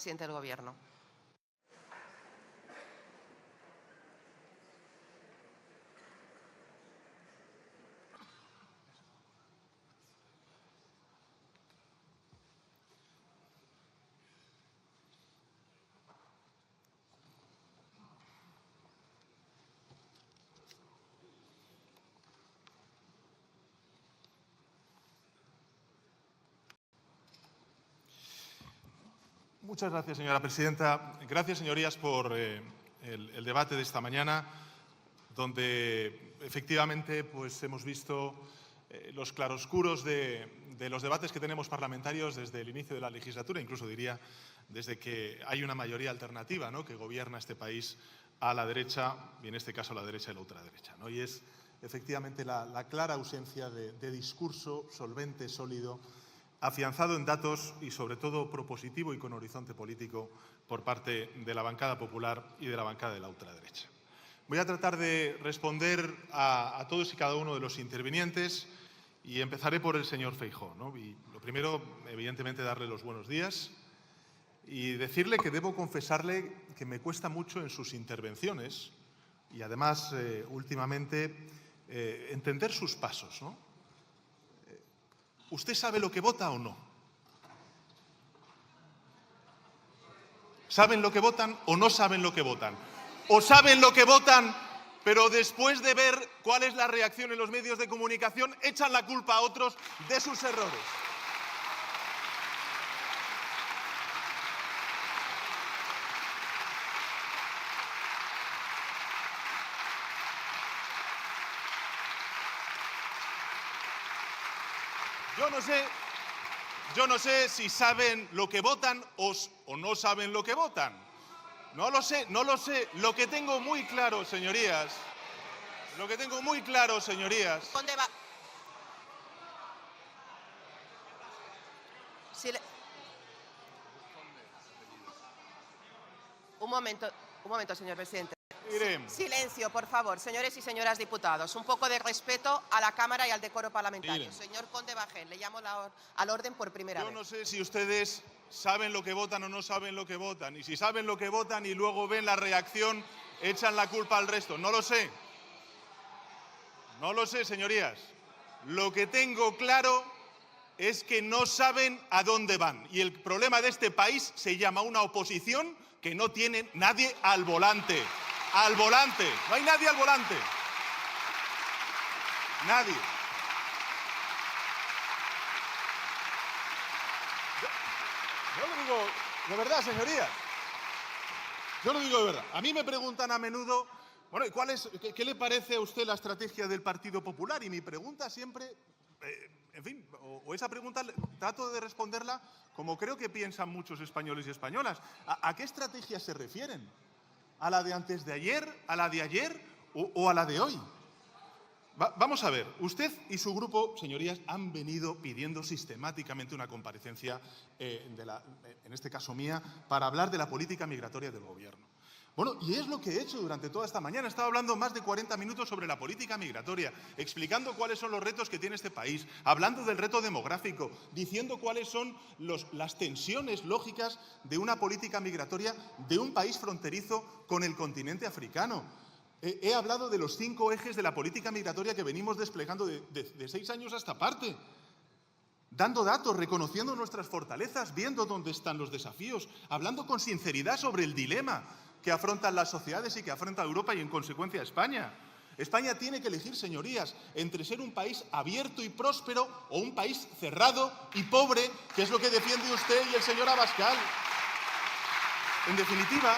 presidente del Gobierno. Muchas gracias, señora presidenta. Gracias, señorías, por el debate de esta mañana, donde efectivamente pues, hemos visto los claroscuros de los debates que tenemos parlamentarios desde el inicio de la legislatura, incluso diría desde que hay una mayoría alternativa, ¿no?, que gobierna este país a la derecha, y en este caso a la derecha y la ultraderecha, ¿no? Y es efectivamente la clara ausencia de discurso solvente, sólido, afianzado en datos y, sobre todo, propositivo y con horizonte político por parte de la bancada popular y de la bancada de la ultraderecha. Voy a tratar de responder a todos y cada uno de los intervinientes y empezaré por el señor Feijóo, ¿no? Y lo primero, evidentemente, darle los buenos días y decirle que debo confesarle que me cuesta mucho en sus intervenciones y, además, últimamente, entender sus pasos, ¿no? ¿Usted sabe lo que vota o no? ¿Saben lo que votan o no saben lo que votan? ¿O saben lo que votan, pero después de ver cuál es la reacción en los medios de comunicación, echan la culpa a otros de sus errores? Yo no sé si saben lo que votan o no saben lo que votan. No lo sé. Lo que tengo muy claro, señorías, Un momento, señor presidente. Mire, Silencio, por favor, señores y señoras diputados. Un poco de respeto a la Cámara y al decoro parlamentario. Mire. Señor Conde Bajén, le llamo al orden por primera vez. Yo no sé si ustedes saben lo que votan o no saben lo que votan. Y si saben lo que votan y luego ven la reacción, echan la culpa al resto. No lo sé. No lo sé, señorías. Lo que tengo claro es que no saben a dónde van. Y el problema de este país se llama una oposición que no tiene nadie al volante. Al volante. No hay nadie al volante. Nadie. Yo lo digo de verdad, señorías. Yo lo digo de verdad. A mí me preguntan a menudo, bueno, ¿qué le parece a usted la estrategia del Partido Popular? Y mi pregunta siempre, en fin, o esa pregunta trato de responderla como creo que piensan muchos españoles y españolas. ¿A qué estrategia se refieren? ¿A la de antes de ayer, a la de ayer o a la de hoy? Vamos a ver, usted y su grupo, señorías, han venido pidiendo sistemáticamente una comparecencia, en este caso mía, para hablar de la política migratoria del Gobierno. Bueno, y es lo que he hecho durante toda esta mañana. He estado hablando más de 40 minutos sobre la política migratoria, explicando cuáles son los retos que tiene este país, hablando del reto demográfico, diciendo cuáles son las tensiones lógicas de una política migratoria de un país fronterizo con el continente africano. He hablado de los 5 ejes de la política migratoria que venimos desplegando de 6 años a esta parte, dando datos, reconociendo nuestras fortalezas, viendo dónde están los desafíos, hablando con sinceridad sobre el dilema que afrontan las sociedades y que afronta Europa y, en consecuencia, España. España tiene que elegir, señorías, entre ser un país abierto y próspero o un país cerrado y pobre, que es lo que defiende usted y el señor Abascal. En definitiva,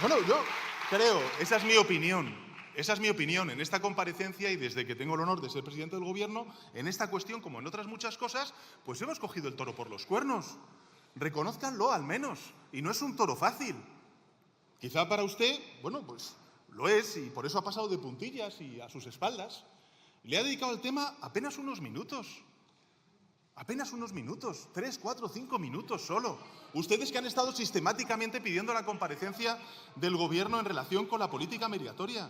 bueno, yo creo, esa es mi opinión en esta comparecencia, y desde que tengo el honor de ser presidente del Gobierno, en esta cuestión, como en otras muchas cosas, pues hemos cogido el toro por los cuernos. Reconózcanlo al menos, y no es un toro fácil. Quizá para usted, bueno, pues lo es, y por eso ha pasado de puntillas y a sus espaldas. Le ha dedicado al tema apenas unos minutos. Apenas unos minutos, 3, 4, 5 minutos solo. Ustedes que han estado sistemáticamente pidiendo la comparecencia del Gobierno en relación con la política migratoria.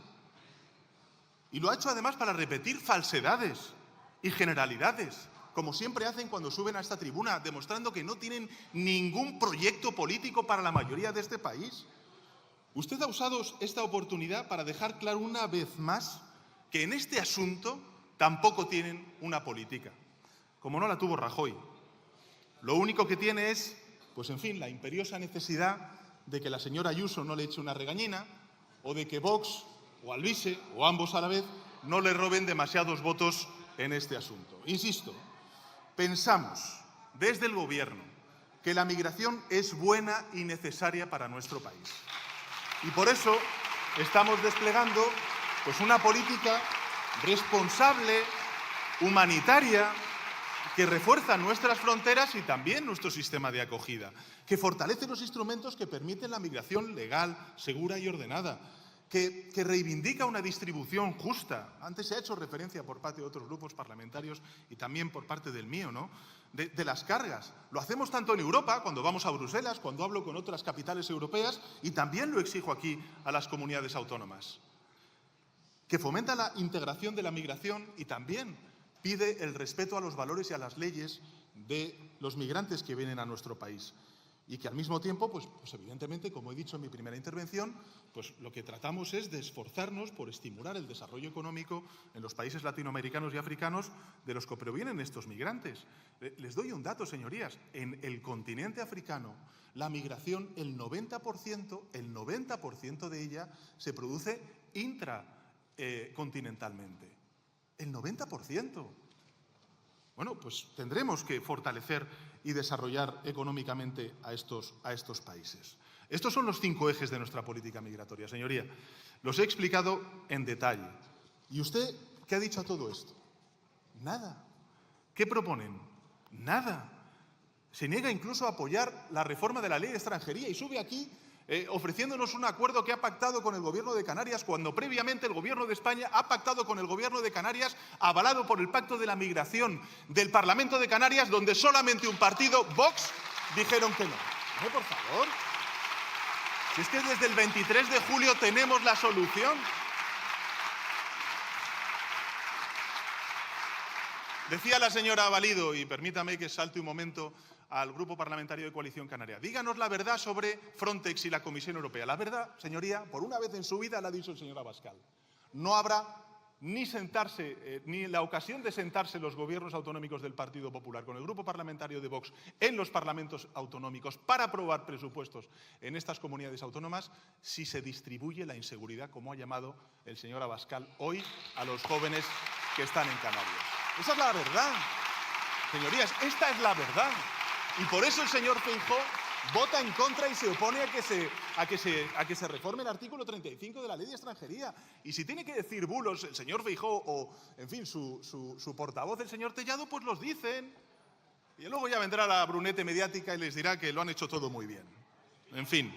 Y lo ha hecho además para repetir falsedades y generalidades, como siempre hacen cuando suben a esta tribuna, demostrando que no tienen ningún proyecto político para la mayoría de este país. Usted ha usado esta oportunidad para dejar claro una vez más que en este asunto tampoco tienen una política, como no la tuvo Rajoy. Lo único que tiene es, pues en fin, la imperiosa necesidad de que la señora Ayuso no le eche una regañina o de que Vox o Alvise, o ambos a la vez, no le roben demasiados votos en este asunto. Insisto, pensamos desde el Gobierno que la migración es buena y necesaria para nuestro país. Y por eso estamos desplegando pues, una política responsable, humanitaria, que refuerza nuestras fronteras y también nuestro sistema de acogida, que fortalece los instrumentos que permiten la migración legal, segura y ordenada, que reivindica una distribución justa. Antes se ha hecho referencia por parte de otros grupos parlamentarios y también por parte del mío, ¿no?, de las cargas. Lo hacemos tanto en Europa, cuando vamos a Bruselas, cuando hablo con otras capitales europeas, y también lo exijo aquí a las comunidades autónomas. Que fomenta la integración de la migración y también pide el respeto a los valores y a las leyes de los migrantes que vienen a nuestro país. Y que al mismo tiempo, pues evidentemente, como he dicho en mi primera intervención, pues lo que tratamos es de esforzarnos por estimular el desarrollo económico en los países latinoamericanos y africanos de los que provienen estos migrantes. Les doy un dato, señorías. En el continente africano, la migración, el 90% de ella se produce intracontinentalmente. El 90%. Bueno, pues tendremos que fortalecer y desarrollar económicamente a estos países. Estos son los 5 ejes de nuestra política migratoria, señoría. Los he explicado en detalle. ¿Y usted qué ha dicho a todo esto? Nada. ¿Qué proponen? Nada. Se niega incluso a apoyar la reforma de la ley de extranjería y sube aquí ofreciéndonos un acuerdo que ha pactado con el Gobierno de Canarias, cuando previamente el Gobierno de España ha pactado con el Gobierno de Canarias, avalado por el Pacto de la Migración del Parlamento de Canarias, donde solamente un partido, Vox, dijeron que no. No, por favor. Si es que desde el 23 de julio tenemos la solución. Decía la señora Valido, y permítame que salte un momento al Grupo Parlamentario de Coalición Canaria, díganos la verdad sobre Frontex y la Comisión Europea. La verdad, señoría, por una vez en su vida la ha dicho el señor Abascal. No habrá ni la ocasión de sentarse los gobiernos autonómicos del Partido Popular con el Grupo Parlamentario de Vox en los parlamentos autonómicos para aprobar presupuestos en estas comunidades autónomas si se distribuye la inseguridad, como ha llamado el señor Abascal hoy a los jóvenes que están en Canarias. Esa es la verdad. Señorías, esta es la verdad. Y por eso el señor Feijóo vota en contra y se opone a que se reforme el artículo 35 de la Ley de Extranjería. Y si tiene que decir bulos el señor Feijóo o, en fin, su portavoz, el señor Tellado, pues los dicen. Y luego ya vendrá la brunete mediática y les dirá que lo han hecho todo muy bien. En fin,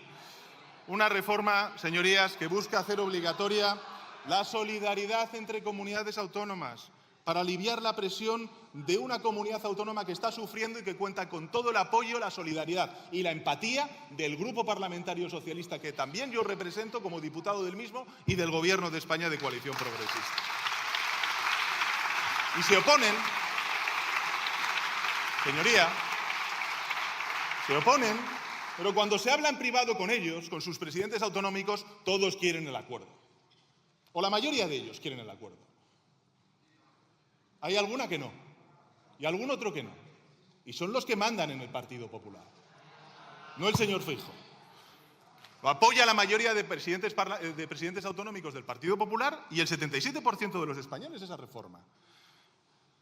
una reforma, señorías, que busca hacer obligatoria la solidaridad entre comunidades autónomas, para aliviar la presión de una comunidad autónoma que está sufriendo y que cuenta con todo el apoyo, la solidaridad y la empatía del Grupo Parlamentario Socialista, que también yo represento como diputado del mismo, y del Gobierno de España de Coalición Progresista. Y se oponen, señoría, se oponen, pero cuando se habla en privado con ellos, con sus presidentes autonómicos, todos quieren el acuerdo. O la mayoría de ellos quieren el acuerdo. Hay alguna que no, y algún otro que no. Y son los que mandan en el Partido Popular, no el señor Feijóo. Lo apoya la mayoría de presidentes autonómicos del Partido Popular y el 77% de los españoles esa reforma.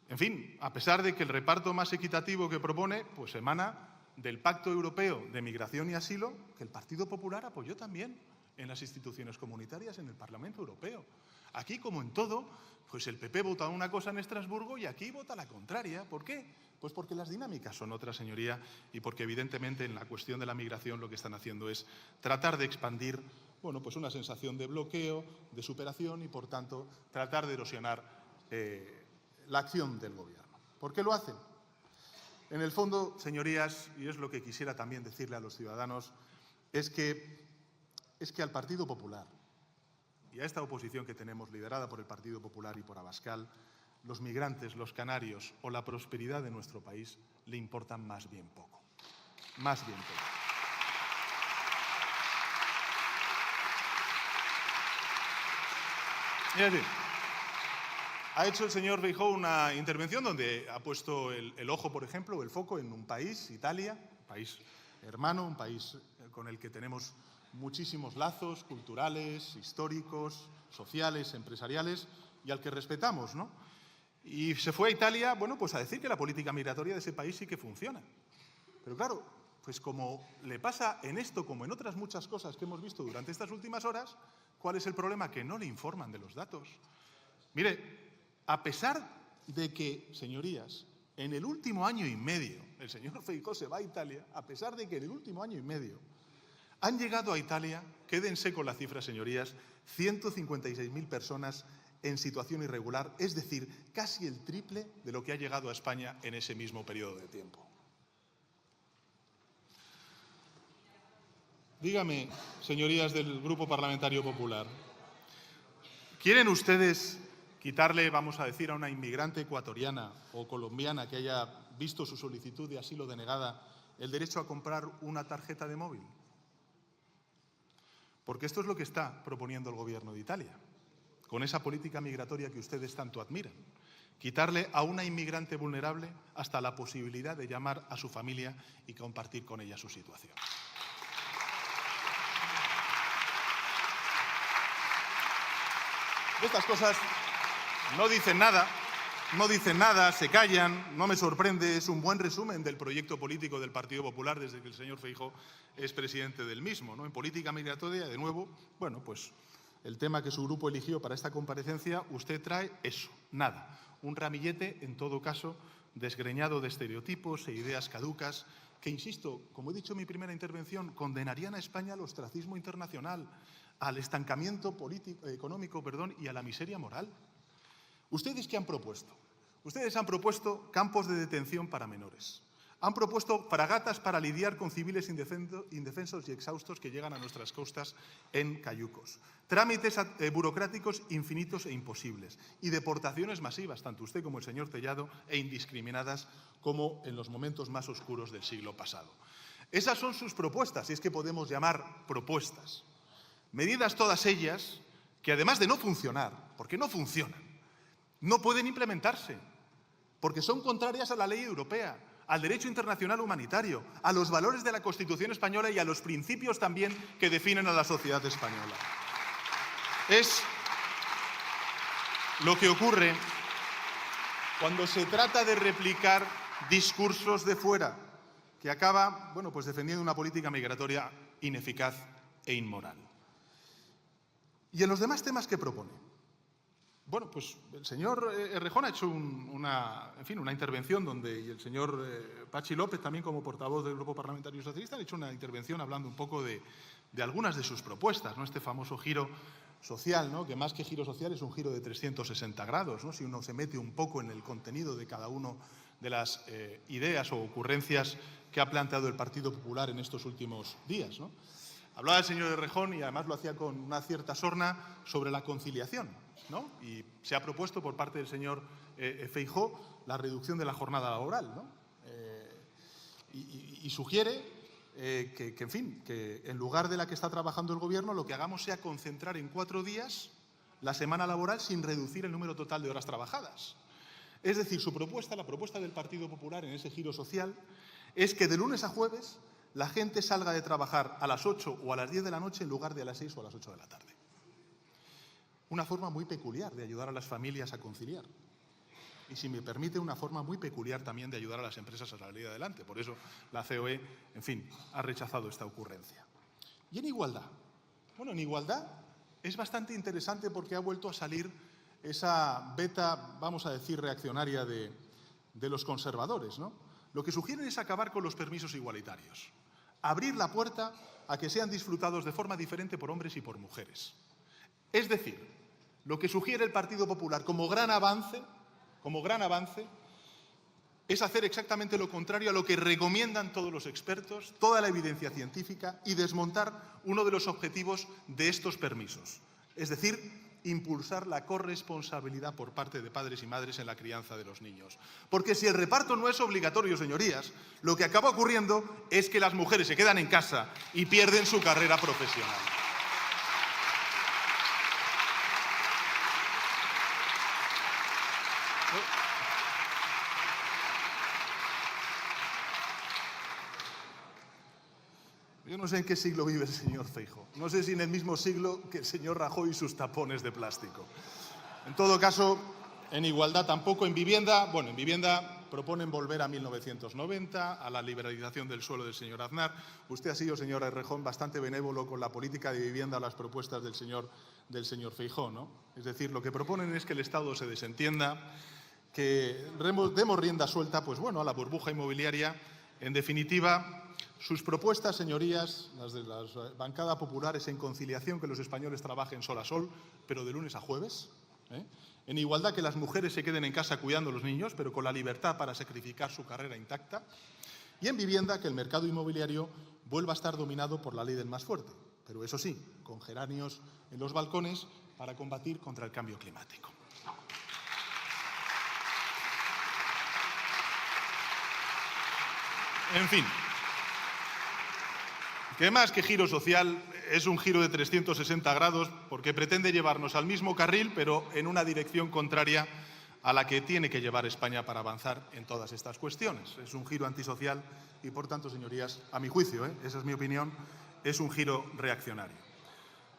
En fin, a pesar de que el reparto más equitativo que propone pues emana del Pacto Europeo de Migración y Asilo, que el Partido Popular apoyó también en las instituciones comunitarias, en el Parlamento Europeo. Aquí, como en todo, pues el PP vota una cosa en Estrasburgo y aquí vota la contraria. ¿Por qué? Pues porque las dinámicas son otras, señoría, y porque evidentemente en la cuestión de la migración lo que están haciendo es tratar de expandir, bueno, pues una sensación de bloqueo, de superación y, por tanto, tratar de erosionar la acción del Gobierno. ¿Por qué lo hacen? En el fondo, señorías, y es lo que quisiera también decirle a los ciudadanos, es que al Partido Popular y a esta oposición que tenemos liderada por el Partido Popular y por Abascal los migrantes, los canarios o la prosperidad de nuestro país le importan más bien poco. Más bien poco. Es decir, ha hecho el señor Feijóo una intervención donde ha puesto el ojo, por ejemplo, o el foco en un país, Italia, un país hermano, un país con el que tenemos muchísimos lazos culturales, históricos, sociales, empresariales y al que respetamos, ¿no? Y se fue a Italia, bueno, pues a decir que la política migratoria de ese país sí que funciona. Pero claro, pues como le pasa en esto como en otras muchas cosas que hemos visto durante estas últimas horas, ¿cuál es el problema? Que no le informan de los datos. Mire, a pesar de que, señorías, en el último año y medio, el señor Feijóo se va a Italia, a pesar de que en el último año y medio han llegado a Italia, quédense con la cifra, señorías, 156.000 personas en situación irregular, es decir, casi el triple de lo que ha llegado a España en ese mismo periodo de tiempo. Dígame, señorías del Grupo Parlamentario Popular, ¿quieren ustedes quitarle, vamos a decir, a una inmigrante ecuatoriana o colombiana que haya visto su solicitud de asilo denegada el derecho a comprar una tarjeta de móvil? Porque esto es lo que está proponiendo el Gobierno de Italia, con esa política migratoria que ustedes tanto admiran. Quitarle a una inmigrante vulnerable hasta la posibilidad de llamar a su familia y compartir con ella su situación. Estas cosas no dicen nada, se callan, no me sorprende, es un buen resumen del proyecto político del Partido Popular desde que el señor Feijóo es presidente del mismo, ¿no? En política migratoria, de nuevo, bueno, pues el tema que su grupo eligió para esta comparecencia, usted trae eso, nada, un ramillete, en todo caso, desgreñado de estereotipos e ideas caducas que, insisto, como he dicho en mi primera intervención, condenarían a España al ostracismo internacional, al estancamiento económico y a la miseria moral. ¿Ustedes qué han propuesto? Ustedes han propuesto campos de detención para menores. Han propuesto fragatas para lidiar con civiles indefensos y exhaustos que llegan a nuestras costas en cayucos. Trámites burocráticos infinitos e imposibles. Y deportaciones masivas, tanto usted como el señor Tellado, e indiscriminadas como en los momentos más oscuros del siglo pasado. Esas son sus propuestas, si es que podemos llamar propuestas. Medidas todas ellas que, además de no funcionar, porque no funcionan, no pueden implementarse, porque son contrarias a la ley europea, al derecho internacional humanitario, a los valores de la Constitución española y a los principios también que definen a la sociedad española. Es lo que ocurre cuando se trata de replicar discursos de fuera, que acaba, bueno, pues defendiendo una política migratoria ineficaz e inmoral. ¿Y en los demás temas qué propone? Bueno, pues el señor Errejón ha hecho una intervención donde, y el señor Patxi López, también como portavoz del Grupo Parlamentario Socialista, ha hecho una intervención hablando un poco de algunas de sus propuestas, ¿no? Este famoso giro social, ¿no? Que más que giro social es un giro de 360 grados, ¿no? Si uno se mete un poco en el contenido de cada una de las ideas o ocurrencias que ha planteado el Partido Popular en estos últimos días, ¿no? Hablaba el señor Errejón, y además lo hacía con una cierta sorna, sobre la conciliación, ¿no? Y se ha propuesto por parte del señor Feijóo la reducción de la jornada laboral, ¿no? Y sugiere que en lugar de la que está trabajando el Gobierno, lo que hagamos sea concentrar en 4 días la semana laboral sin reducir el número total de horas trabajadas. Es decir, su propuesta, la propuesta del Partido Popular en ese giro social, es que de lunes a jueves la gente salga de trabajar a las 8 o a las 10 de la noche en lugar de a las 6 o a las 8 de la tarde. Una forma muy peculiar de ayudar a las familias a conciliar. Y, si me permite, una forma muy peculiar también de ayudar a las empresas a salir adelante. Por eso la COE, en fin, ha rechazado esta ocurrencia. Y en igualdad. Bueno, en igualdad es bastante interesante porque ha vuelto a salir esa beta, vamos a decir, reaccionaria de los conservadores, ¿no? Lo que sugieren es acabar con los permisos igualitarios. Abrir la puerta a que sean disfrutados de forma diferente por hombres y por mujeres. Es decir, lo que sugiere el Partido Popular como gran avance, es hacer exactamente lo contrario a lo que recomiendan todos los expertos, toda la evidencia científica, y desmontar uno de los objetivos de estos permisos. Es decir, impulsar la corresponsabilidad por parte de padres y madres en la crianza de los niños. Porque si el reparto no es obligatorio, señorías, lo que acaba ocurriendo es que las mujeres se quedan en casa y pierden su carrera profesional. Yo no sé en qué siglo vive el señor Feijóo. No sé si en el mismo siglo que el señor Rajoy y sus tapones de plástico. En todo caso, en igualdad tampoco. En vivienda proponen volver a 1990, a la liberalización del suelo del señor Aznar. Usted ha sido, señor Errejón, bastante benévolo con la política de vivienda, las propuestas del señor Feijóo, ¿no? Es decir, lo que proponen es que el Estado se desentienda, que demos rienda suelta, pues bueno, a la burbuja inmobiliaria. En definitiva, sus propuestas, señorías, las de la bancada popular, es en conciliación que los españoles trabajen sol a sol, pero de lunes a jueves. En igualdad, que las mujeres se queden en casa cuidando a los niños, pero con la libertad para sacrificar su carrera intacta. Y en vivienda, que el mercado inmobiliario vuelva a estar dominado por la ley del más fuerte, pero eso sí, con geranios en los balcones para combatir contra el cambio climático. En fin, que más que giro social es un giro de 360 grados porque pretende llevarnos al mismo carril, pero en una dirección contraria a la que tiene que llevar España para avanzar en todas estas cuestiones. Es un giro antisocial y, por tanto, señorías, a mi juicio, esa es mi opinión, es un giro reaccionario.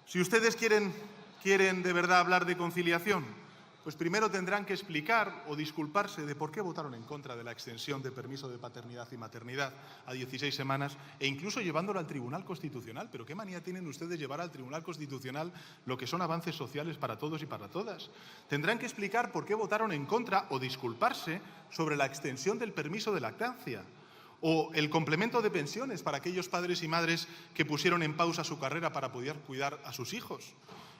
Si ustedes quieren de verdad hablar de conciliación, pues primero tendrán que explicar o disculparse de por qué votaron en contra de la extensión de permiso de paternidad y maternidad a 16 semanas e incluso llevándolo al Tribunal Constitucional. ¿Pero qué manía tienen ustedes llevar al Tribunal Constitucional lo que son avances sociales para todos y para todas? Tendrán que explicar por qué votaron en contra o disculparse sobre la extensión del permiso de lactancia o el complemento de pensiones para aquellos padres y madres que pusieron en pausa su carrera para poder cuidar a sus hijos.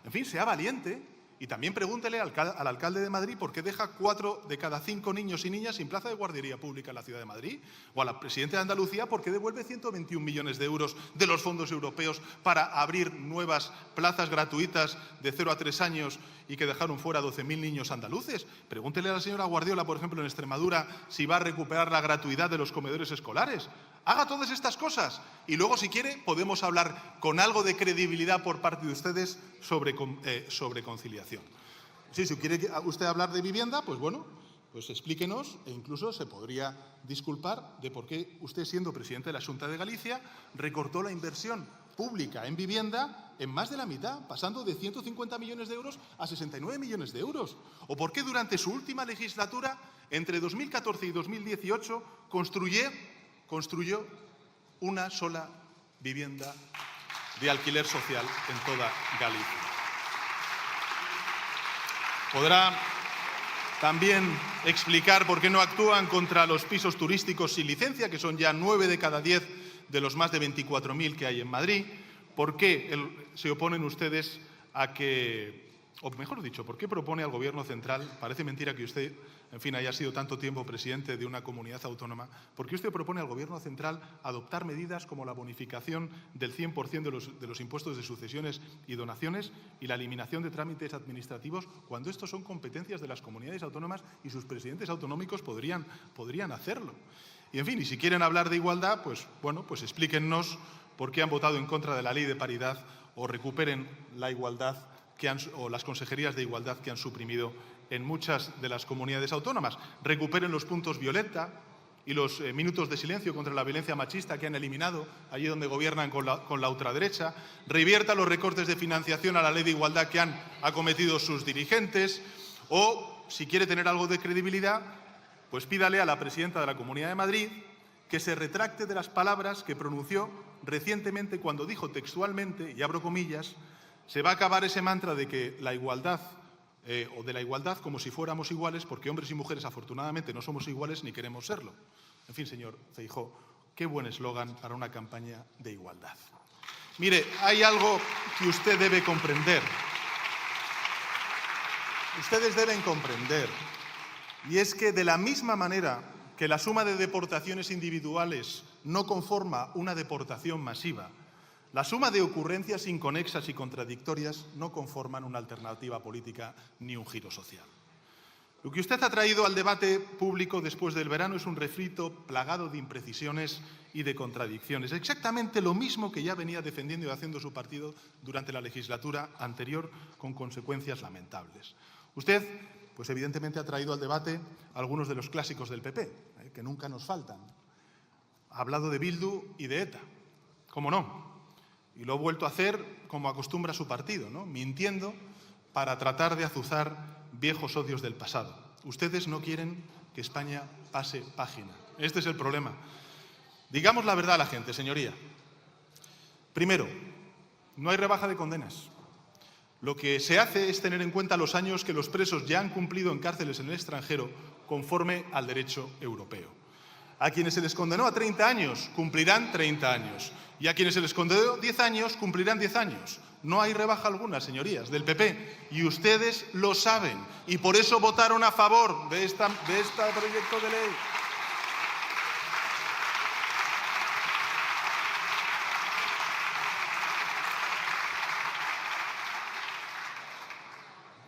En fin, sea valiente. Y también pregúntele al alcalde de Madrid por qué deja 4 de cada 5 niños y niñas sin plaza de guardería pública en la ciudad de Madrid. O a la presidenta de Andalucía por qué devuelve 121 millones de euros de los fondos europeos para abrir nuevas plazas gratuitas de 0 a 3 años y que dejaron fuera a 12.000 niños andaluces. Pregúntele a la señora Guardiola, por ejemplo, en Extremadura, si va a recuperar la gratuidad de los comedores escolares. Haga todas estas cosas y luego, si quiere, podemos hablar con algo de credibilidad por parte de ustedes sobre conciliación. Sí, si quiere usted hablar de vivienda, pues bueno, pues explíquenos e incluso se podría disculpar de por qué usted, siendo presidente de la Xunta de Galicia, recortó la inversión pública en vivienda en más de la mitad, pasando de 150 millones de euros a 69 millones de euros. O por qué durante su última legislatura, entre 2014 y 2018, construyó una sola vivienda de alquiler social en toda Galicia. Podrá también explicar por qué no actúan contra los pisos turísticos sin licencia, que son ya 9 de cada 10 de los más de 24.000 que hay en Madrid. ¿Por qué se oponen ustedes a que, o mejor dicho, por qué propone al Gobierno central, parece mentira que usted, en fin, haya sido tanto tiempo presidente de una comunidad autónoma, ¿por qué usted propone al Gobierno central adoptar medidas como la bonificación del 100% de los impuestos de sucesiones y donaciones y la eliminación de trámites administrativos cuando estos son competencias de las comunidades autónomas y sus presidentes autonómicos podrían hacerlo? Y, en fin, y si quieren hablar de igualdad, pues bueno, pues explíquennos por qué han votado en contra de la ley de paridad o recuperen la igualdad o las consejerías de igualdad que han suprimido en muchas de las comunidades autónomas. Recuperen los puntos violeta y los minutos de silencio contra la violencia machista que han eliminado allí donde gobiernan con la ultraderecha. Revierta los recortes de financiación a la ley de igualdad que han acometido sus dirigentes. O, si quiere tener algo de credibilidad, pues pídale a la presidenta de la Comunidad de Madrid que se retracte de las palabras que pronunció recientemente cuando dijo textualmente, y abro comillas, se va a acabar ese mantra de que la igualdad o de la igualdad como si fuéramos iguales, porque hombres y mujeres afortunadamente no somos iguales ni queremos serlo. En fin, señor Feijóo, qué buen eslogan para una campaña de igualdad. Mire, hay algo que usted debe comprender. Ustedes deben comprender, y es que de la misma manera que la suma de deportaciones individuales no conforma una deportación masiva, La suma de ocurrencias inconexas y contradictorias no conforman una alternativa política ni un giro social. Lo que usted ha traído al debate público después del verano es un refrito plagado de imprecisiones y de contradicciones. Exactamente lo mismo que ya venía defendiendo y haciendo su partido durante la legislatura anterior, con consecuencias lamentables. Usted, pues evidentemente, ha traído al debate algunos de los clásicos del PP, que nunca nos faltan. Ha hablado de Bildu y de ETA, ¿cómo no? Y lo ha vuelto a hacer como acostumbra su partido, ¿no? Mintiendo para tratar de azuzar viejos odios del pasado. Ustedes no quieren que España pase página. Este es el problema. Digamos la verdad a la gente, señoría. Primero, no hay rebaja de condenas. Lo que se hace es tener en cuenta los años que los presos ya han cumplido en cárceles en el extranjero conforme al derecho europeo. A quienes se les condenó a 30 años, cumplirán 30 años. Y a quienes se les condenó 10 años, cumplirán 10 años. No hay rebaja alguna, señorías, del PP. Y ustedes lo saben. Y por eso votaron a favor de este proyecto de ley.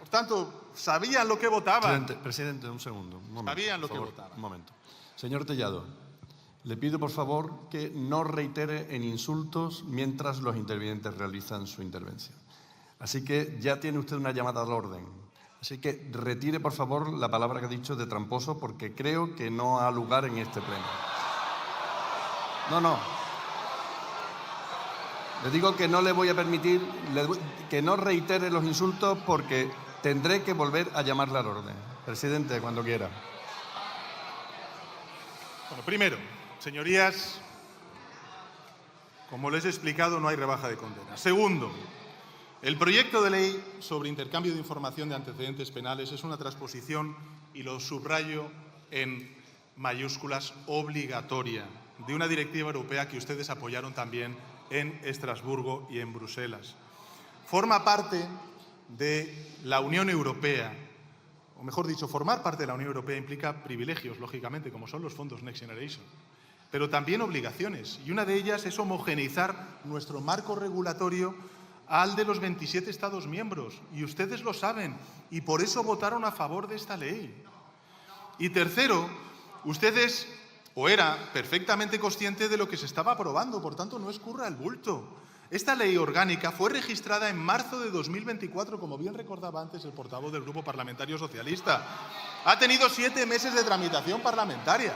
Por tanto, sabían lo que votaban. Presidente, un segundo. Un momento, Sabían lo que favor, votaban. Un momento. Señor Tellado, le pido por favor que no reitere en insultos mientras los intervinientes realizan su intervención. Así que ya tiene usted una llamada al orden. Así que retire por favor la palabra que ha dicho de tramposo, porque creo que no ha lugar en este pleno. No. Le digo que no le voy a permitir que no reitere los insultos, porque tendré que volver a llamarle al orden. Presidente, cuando quiera. Bueno, primero, señorías, como les he explicado, no hay rebaja de condena. Segundo, el proyecto de ley sobre intercambio de información de antecedentes penales es una transposición, y lo subrayo en mayúsculas, obligatoria, de una directiva europea que ustedes apoyaron también en Estrasburgo y en Bruselas. Forma parte de la Unión Europea, o mejor dicho, formar parte de la Unión Europea implica privilegios, lógicamente, como son los fondos Next Generation, pero también obligaciones, y una de ellas es homogeneizar nuestro marco regulatorio al de los 27 Estados miembros, y ustedes lo saben, y por eso votaron a favor de esta ley. Y tercero, ustedes, o era perfectamente consciente de lo que se estaba aprobando, por tanto no escurra el bulto. Esta ley orgánica fue registrada en marzo de 2024, como bien recordaba antes el portavoz del Grupo Parlamentario Socialista. Ha tenido 7 meses de tramitación parlamentaria.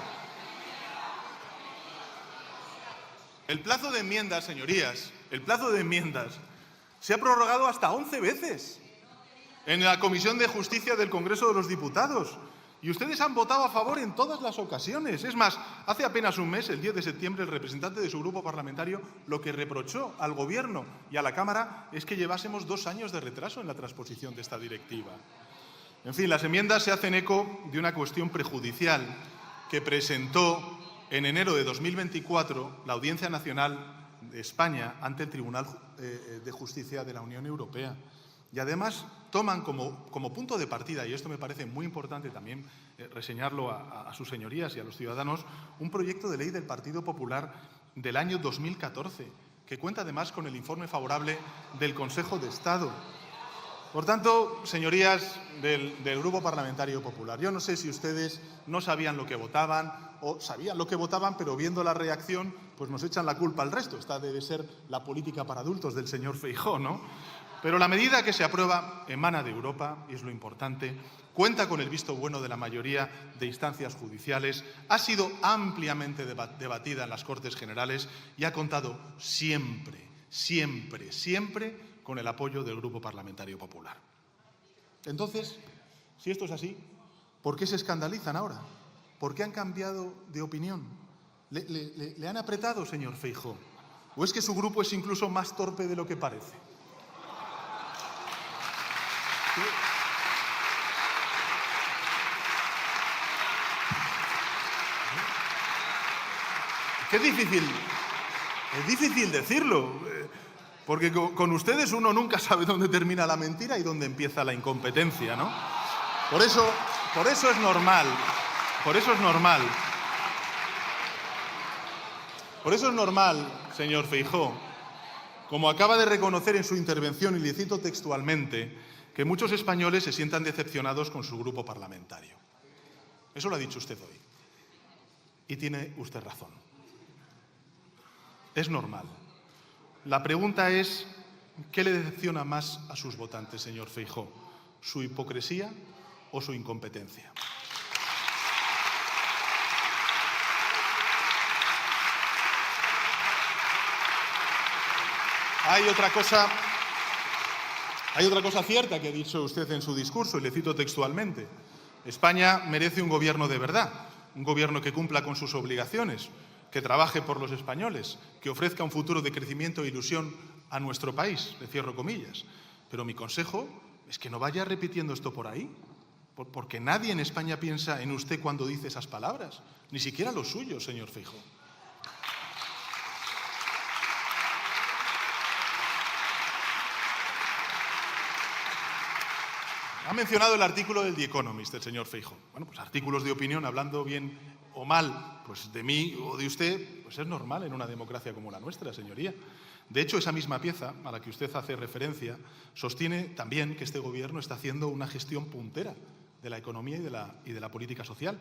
El plazo de enmiendas, señorías, el plazo de enmiendas se ha prorrogado hasta 11 veces en la Comisión de Justicia del Congreso de los Diputados. Y ustedes han votado a favor en todas las ocasiones. Es más, hace apenas un mes, el 10 de septiembre, el representante de su grupo parlamentario lo que reprochó al Gobierno y a la Cámara es que llevásemos 2 años de retraso en la transposición de esta directiva. En fin, las enmiendas se hacen eco de una cuestión prejudicial que presentó en enero de 2024 la Audiencia Nacional de España ante el Tribunal de Justicia de la Unión Europea. Y además toman como punto de partida, y esto me parece muy importante también reseñarlo a sus señorías y a los ciudadanos, un proyecto de ley del Partido Popular del año 2014, que cuenta además con el informe favorable del Consejo de Estado. Por tanto, señorías del Grupo Parlamentario Popular, yo no sé si ustedes no sabían lo que votaban o sabían lo que votaban, pero viendo la reacción, pues nos echan la culpa al resto. Esta debe ser la política para adultos del señor Feijóo, ¿no? Pero la medida que se aprueba emana de Europa, y es lo importante, cuenta con el visto bueno de la mayoría de instancias judiciales, ha sido ampliamente debatida en las Cortes Generales y ha contado siempre con el apoyo del Grupo Parlamentario Popular. Entonces, si esto es así, ¿por qué se escandalizan ahora? ¿Por qué han cambiado de opinión? ¿Le han apretado, señor Feijóo? ¿O es que su grupo es incluso más torpe de lo que parece? Qué difícil, es difícil decirlo, porque con ustedes uno nunca sabe dónde termina la mentira y dónde empieza la incompetencia, ¿no? Por eso es normal, señor Feijóo, como acaba de reconocer en su intervención, y le cito textualmente, que muchos españoles se sientan decepcionados con su grupo parlamentario. Eso lo ha dicho usted hoy. Y tiene usted razón. Es normal. La pregunta es, ¿qué le decepciona más a sus votantes, señor Feijóo? ¿Su hipocresía o su incompetencia? Hay otra cosa cierta que ha dicho usted en su discurso, y le cito textualmente. España merece un gobierno de verdad, un gobierno que cumpla con sus obligaciones, que trabaje por los españoles, que ofrezca un futuro de crecimiento e ilusión a nuestro país, le cierro comillas. Pero mi consejo es que no vaya repitiendo esto por ahí, porque nadie en España piensa en usted cuando dice esas palabras, ni siquiera los suyos, señor Feijóo. Ha mencionado el artículo del The Economist, el señor Feijóo. Bueno, pues artículos de opinión, hablando bien o mal, pues de mí o de usted, pues es normal en una democracia como la nuestra, señoría. De hecho, esa misma pieza a la que usted hace referencia sostiene también que este gobierno está haciendo una gestión puntera de la economía y de la política social,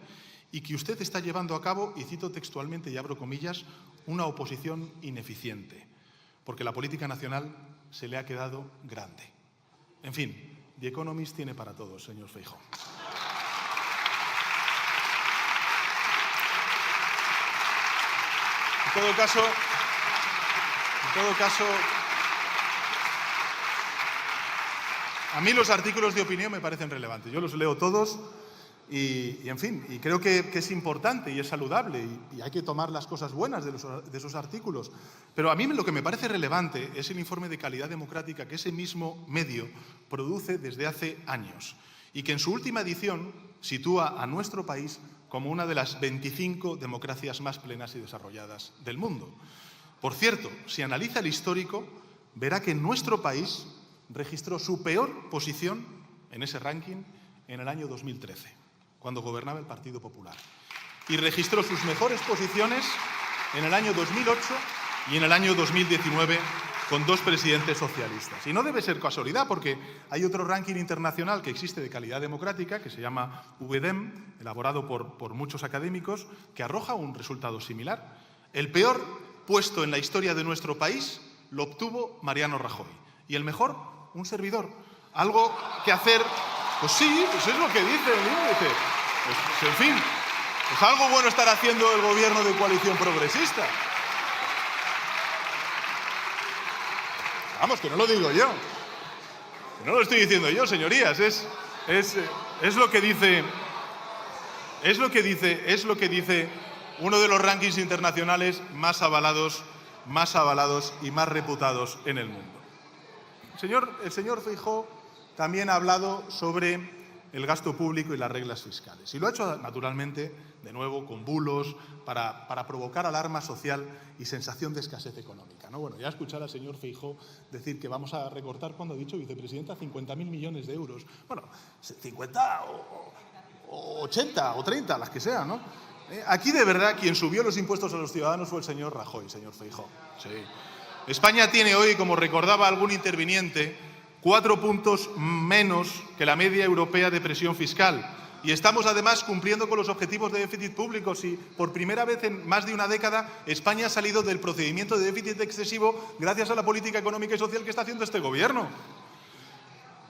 y que usted está llevando a cabo, y cito textualmente y abro comillas, una oposición ineficiente, porque la política nacional se le ha quedado grande. En fin, The Economist tiene para todos, señor Feijóo. En todo caso, a mí los artículos de opinión me parecen relevantes. Yo los leo todos y en fin, y creo que es importante y es saludable y hay que tomar las cosas buenas de esos artículos. Pero a mí lo que me parece relevante es el informe de calidad democrática que ese mismo medio produce desde hace años y que en su última edición sitúa a nuestro país como una de las 25 democracias más plenas y desarrolladas del mundo. Por cierto, si analiza el histórico, verá que nuestro país registró su peor posición en ese ranking en el año 2013, cuando gobernaba el Partido Popular. Y registró sus mejores posiciones en el año 2008 y en el año 2019 con dos presidentes socialistas. Y no debe ser casualidad, porque hay otro ranking internacional que existe de calidad democrática, que se llama VDEM, elaborado por muchos académicos, que arroja un resultado similar. El peor puesto en la historia de nuestro país lo obtuvo Mariano Rajoy. Y el mejor, un servidor. Algo que hacer, pues sí, pues es lo que dice el índice. Pues, en fin, pues algo bueno estará haciendo el gobierno de coalición progresista. Vamos, que no lo digo yo. Que no lo estoy diciendo yo, señorías. Es lo que dice. Es lo que dice uno de los rankings internacionales más avalados y más reputados en el mundo. El señor Feijóo también ha hablado sobre el gasto público y las reglas fiscales. Y lo ha hecho, naturalmente, de nuevo, con bulos, para provocar alarma social y sensación de escasez económica, ¿no? Bueno, ya escuchar al señor Feijóo decir que vamos a recortar, cuando ha dicho vicepresidenta, 50.000 millones de euros. Bueno, 50 o 80 o 30, las que sean, ¿no? Aquí, de verdad, quien subió los impuestos a los ciudadanos fue el señor Rajoy, señor Feijóo. Sí. España tiene hoy, como recordaba algún interviniente, 4 puntos menos que la media europea de presión fiscal. Y estamos, además, cumpliendo con los objetivos de déficit público. Y por primera vez en más de una década, España ha salido del procedimiento de déficit excesivo gracias a la política económica y social que está haciendo este gobierno.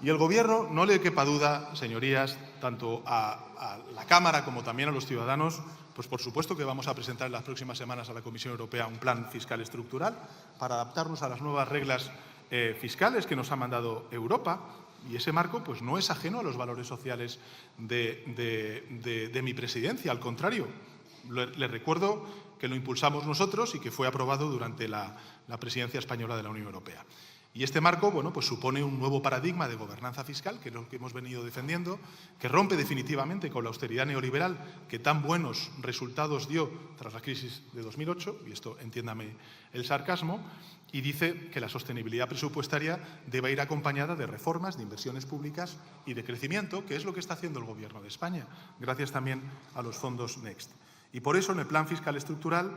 Y el gobierno, no le quepa duda, señorías, tanto a la Cámara como también a los ciudadanos, pues por supuesto que vamos a presentar en las próximas semanas a la Comisión Europea un plan fiscal estructural para adaptarnos a las nuevas reglas fiscales que nos ha mandado Europa, y ese marco pues no es ajeno a los valores sociales de mi presidencia. Al contrario, le recuerdo que lo impulsamos nosotros y que fue aprobado durante la presidencia española de la Unión Europea. Y este marco, bueno, pues supone un nuevo paradigma de gobernanza fiscal, que es lo que hemos venido defendiendo, que rompe definitivamente con la austeridad neoliberal que tan buenos resultados dio tras la crisis de 2008, y esto entiéndame el sarcasmo, y dice que la sostenibilidad presupuestaria debe ir acompañada de reformas, de inversiones públicas y de crecimiento, que es lo que está haciendo el Gobierno de España, gracias también a los fondos Next. Y por eso, en el Plan Fiscal Estructural,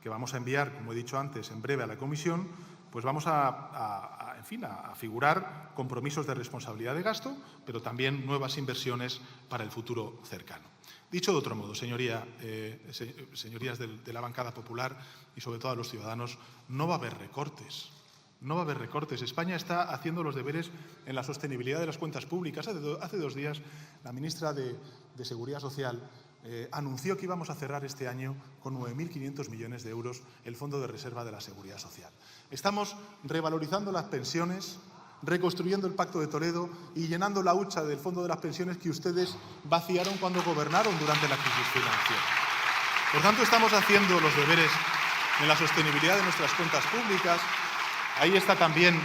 que vamos a enviar, como he dicho antes, en breve a la Comisión, pues vamos en fin, a figurar compromisos de responsabilidad de gasto, pero también nuevas inversiones para el futuro cercano. Dicho de otro modo, señorías de la bancada popular y sobre todo a los ciudadanos, no va a haber recortes. No va a haber recortes. España está haciendo los deberes en la sostenibilidad de las cuentas públicas. Hace 2 días la ministra de Seguridad Social anunció que íbamos a cerrar este año con 9.500 millones de euros el Fondo de Reserva de la Seguridad Social. Estamos revalorizando las pensiones, reconstruyendo el Pacto de Toledo y llenando la hucha del Fondo de las Pensiones que ustedes vaciaron cuando gobernaron durante la crisis financiera. Por tanto, estamos haciendo los deberes en la sostenibilidad de nuestras cuentas públicas. Ahí está también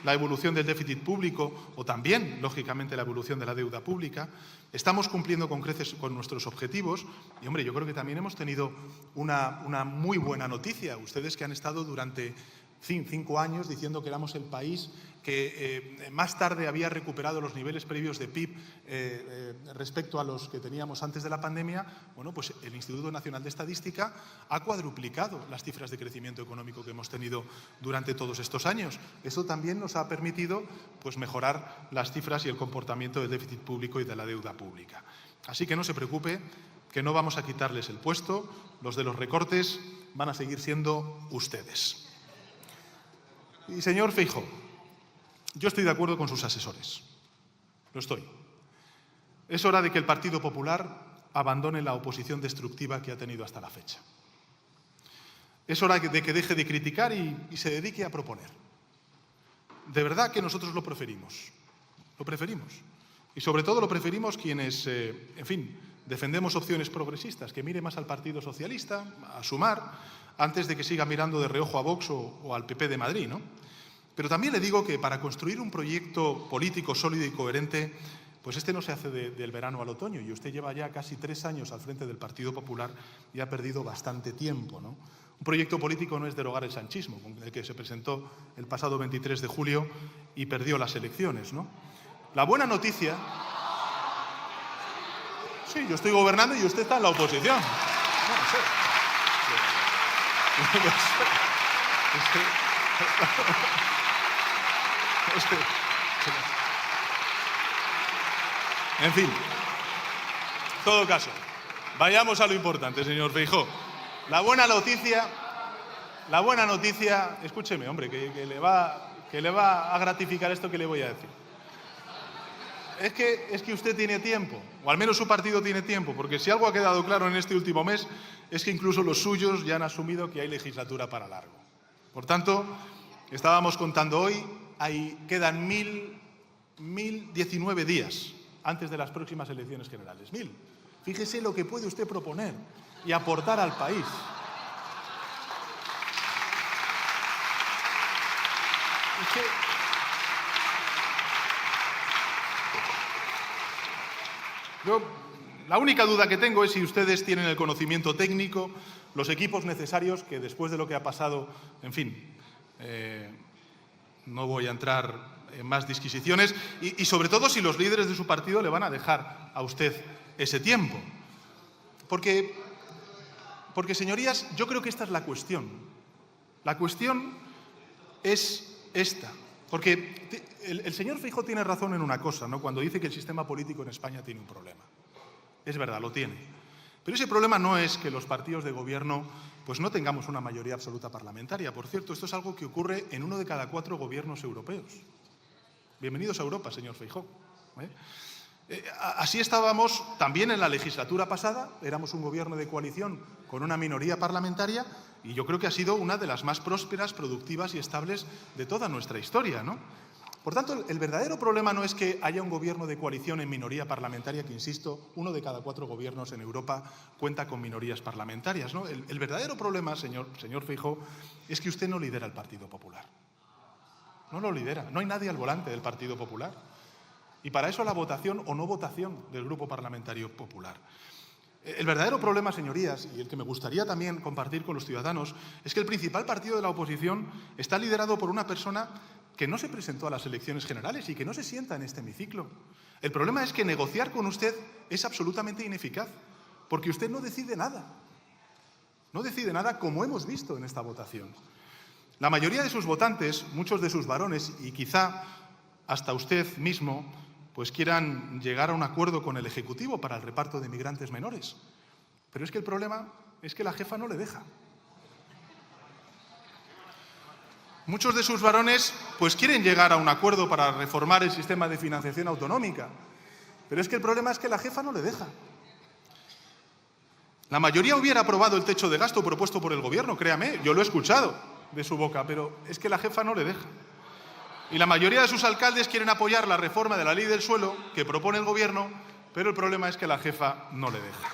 la evolución del déficit público o también, lógicamente, la evolución de la deuda pública. Estamos cumpliendo con creces con nuestros objetivos y, hombre, yo creo que también hemos tenido una muy buena noticia. Ustedes que han estado durante 5 años diciendo que éramos el país que más tarde había recuperado los niveles previos de PIB respecto a los que teníamos antes de la pandemia, bueno, pues el Instituto Nacional de Estadística ha cuadruplicado las cifras de crecimiento económico que hemos tenido durante todos estos años. Eso también nos ha permitido pues, mejorar las cifras y el comportamiento del déficit público y de la deuda pública. Así que no se preocupe, que no vamos a quitarles el puesto, los de los recortes van a seguir siendo ustedes. Y señor Feijóo, yo estoy de acuerdo con sus asesores. Lo estoy. Es hora de que el Partido Popular abandone la oposición destructiva que ha tenido hasta la fecha. Es hora de que deje de criticar y se dedique a proponer. De verdad que nosotros lo preferimos. Lo preferimos. Y sobre todo lo preferimos quienes, en fin, defendemos opciones progresistas, que mire más al Partido Socialista, a Sumar, antes de que siga mirando de reojo a Vox o al PP de Madrid, ¿no? Pero también le digo que para construir un proyecto político sólido y coherente, pues este no se hace del verano al otoño y usted lleva ya casi 3 años al frente del Partido Popular y ha perdido bastante tiempo, ¿no? Un proyecto político no es derogar el sanchismo, con el que se presentó el pasado 23 de julio y perdió las elecciones, ¿no? La buena noticia... Sí, yo estoy gobernando y usted está en la oposición. No sé. En fin, en todo caso, vayamos a lo importante, señor Feijóo. La buena noticia, escúcheme, hombre, que le va a gratificar esto que le voy a decir. Es que usted tiene tiempo, o al menos su partido tiene tiempo, porque si algo ha quedado claro en este último mes es que incluso los suyos ya han asumido que hay legislatura para largo. Por tanto, estábamos contando hoy, quedan 1.019 días antes de las próximas elecciones generales. 1.000. Fíjese lo que puede usted proponer y aportar al país. La única duda que tengo es si ustedes tienen el conocimiento técnico, los equipos necesarios, que después de lo que ha pasado, en fin, no voy a entrar en más disquisiciones, y sobre todo si los líderes de su partido le van a dejar a usted ese tiempo. Porque, señorías, yo creo que esta es la cuestión. La cuestión es esta. Porque el señor Feijóo tiene razón en una cosa, ¿no? Cuando dice que el sistema político en España tiene un problema. Es verdad, lo tiene. Pero ese problema no es que los partidos de gobierno pues no tengamos una mayoría absoluta parlamentaria. Por cierto, esto es algo que ocurre en 1 de cada 4 gobiernos europeos. Bienvenidos a Europa, señor Feijóo. Así estábamos también en la legislatura pasada. Éramos un gobierno de coalición con una minoría parlamentaria y yo creo que ha sido una de las más prósperas, productivas y estables de toda nuestra historia, ¿no? Por tanto, el verdadero problema no es que haya un gobierno de coalición en minoría parlamentaria, que, insisto, 1 de cada 4 gobiernos en Europa cuenta con minorías parlamentarias, ¿no? El verdadero problema, señor Feijóo, es que usted no lidera el Partido Popular. No lo lidera. No hay nadie al volante del Partido Popular. Y para eso la votación o no votación del Grupo Parlamentario Popular. El verdadero problema, señorías, y el que me gustaría también compartir con los ciudadanos, es que el principal partido de la oposición está liderado por una persona que no se presentó a las elecciones generales y que no se sienta en este hemiciclo. El problema es que negociar con usted es absolutamente ineficaz, porque usted no decide nada. No decide nada, como hemos visto en esta votación. La mayoría de sus votantes, muchos de sus varones y quizá hasta usted mismo, pues quieran llegar a un acuerdo con el Ejecutivo para el reparto de migrantes menores. Pero es que el problema es que la jefa no le deja. Muchos de sus varones pues quieren llegar a un acuerdo para reformar el sistema de financiación autonómica. Pero es que el problema es que la jefa no le deja. La mayoría hubiera aprobado el techo de gasto propuesto por el Gobierno, créame, yo lo he escuchado de su boca, pero es que la jefa no le deja. Y la mayoría de sus alcaldes quieren apoyar la reforma de la ley del suelo que propone el Gobierno, pero el problema es que la jefa no le deja.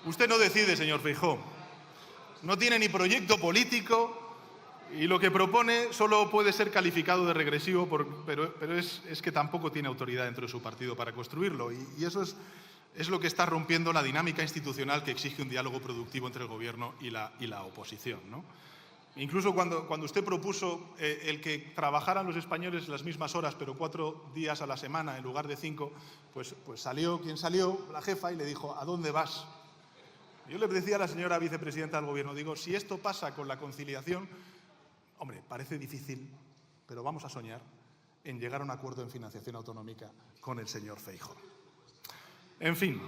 Usted no decide, señor Feijóo. No tiene ni proyecto político y lo que propone solo puede ser calificado de regresivo, pero es que tampoco tiene autoridad dentro de su partido para construirlo. Y eso es lo que está rompiendo la dinámica institucional que exige un diálogo productivo entre el Gobierno y la oposición, ¿no? Incluso cuando usted propuso el que trabajaran los españoles las mismas horas, pero 4 días a la semana en lugar de 5, pues salió quien salió, la jefa, y le dijo: ¿a dónde vas? Yo le decía a la señora vicepresidenta del Gobierno, digo, si esto pasa con la conciliación, hombre, parece difícil, pero vamos a soñar en llegar a un acuerdo en financiación autonómica con el señor Feijóo. En fin,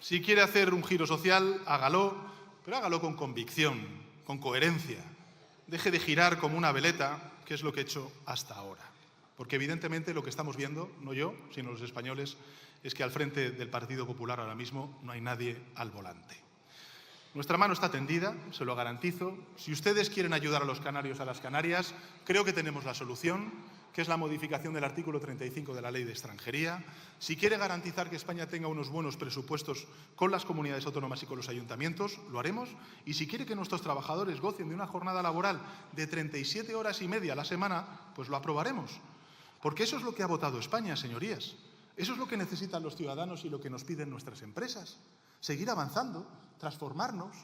si quiere hacer un giro social, hágalo, pero hágalo con convicción, con coherencia. Deje de girar como una veleta, que es lo que he hecho hasta ahora. Porque evidentemente lo que estamos viendo, no yo, sino los españoles, es que al frente del Partido Popular ahora mismo no hay nadie al volante. Nuestra mano está tendida, se lo garantizo. Si ustedes quieren ayudar a los canarios, a las Canarias, creo que tenemos la solución, que es la modificación del artículo 35 de la Ley de Extranjería. Si quiere garantizar que España tenga unos buenos presupuestos con las comunidades autónomas y con los ayuntamientos, lo haremos. Y si quiere que nuestros trabajadores gocen de una jornada laboral de 37 horas y media a la semana, pues lo aprobaremos. Porque eso es lo que ha votado España, señorías. Eso es lo que necesitan los ciudadanos y lo que nos piden nuestras empresas. Seguir avanzando, transformarnos,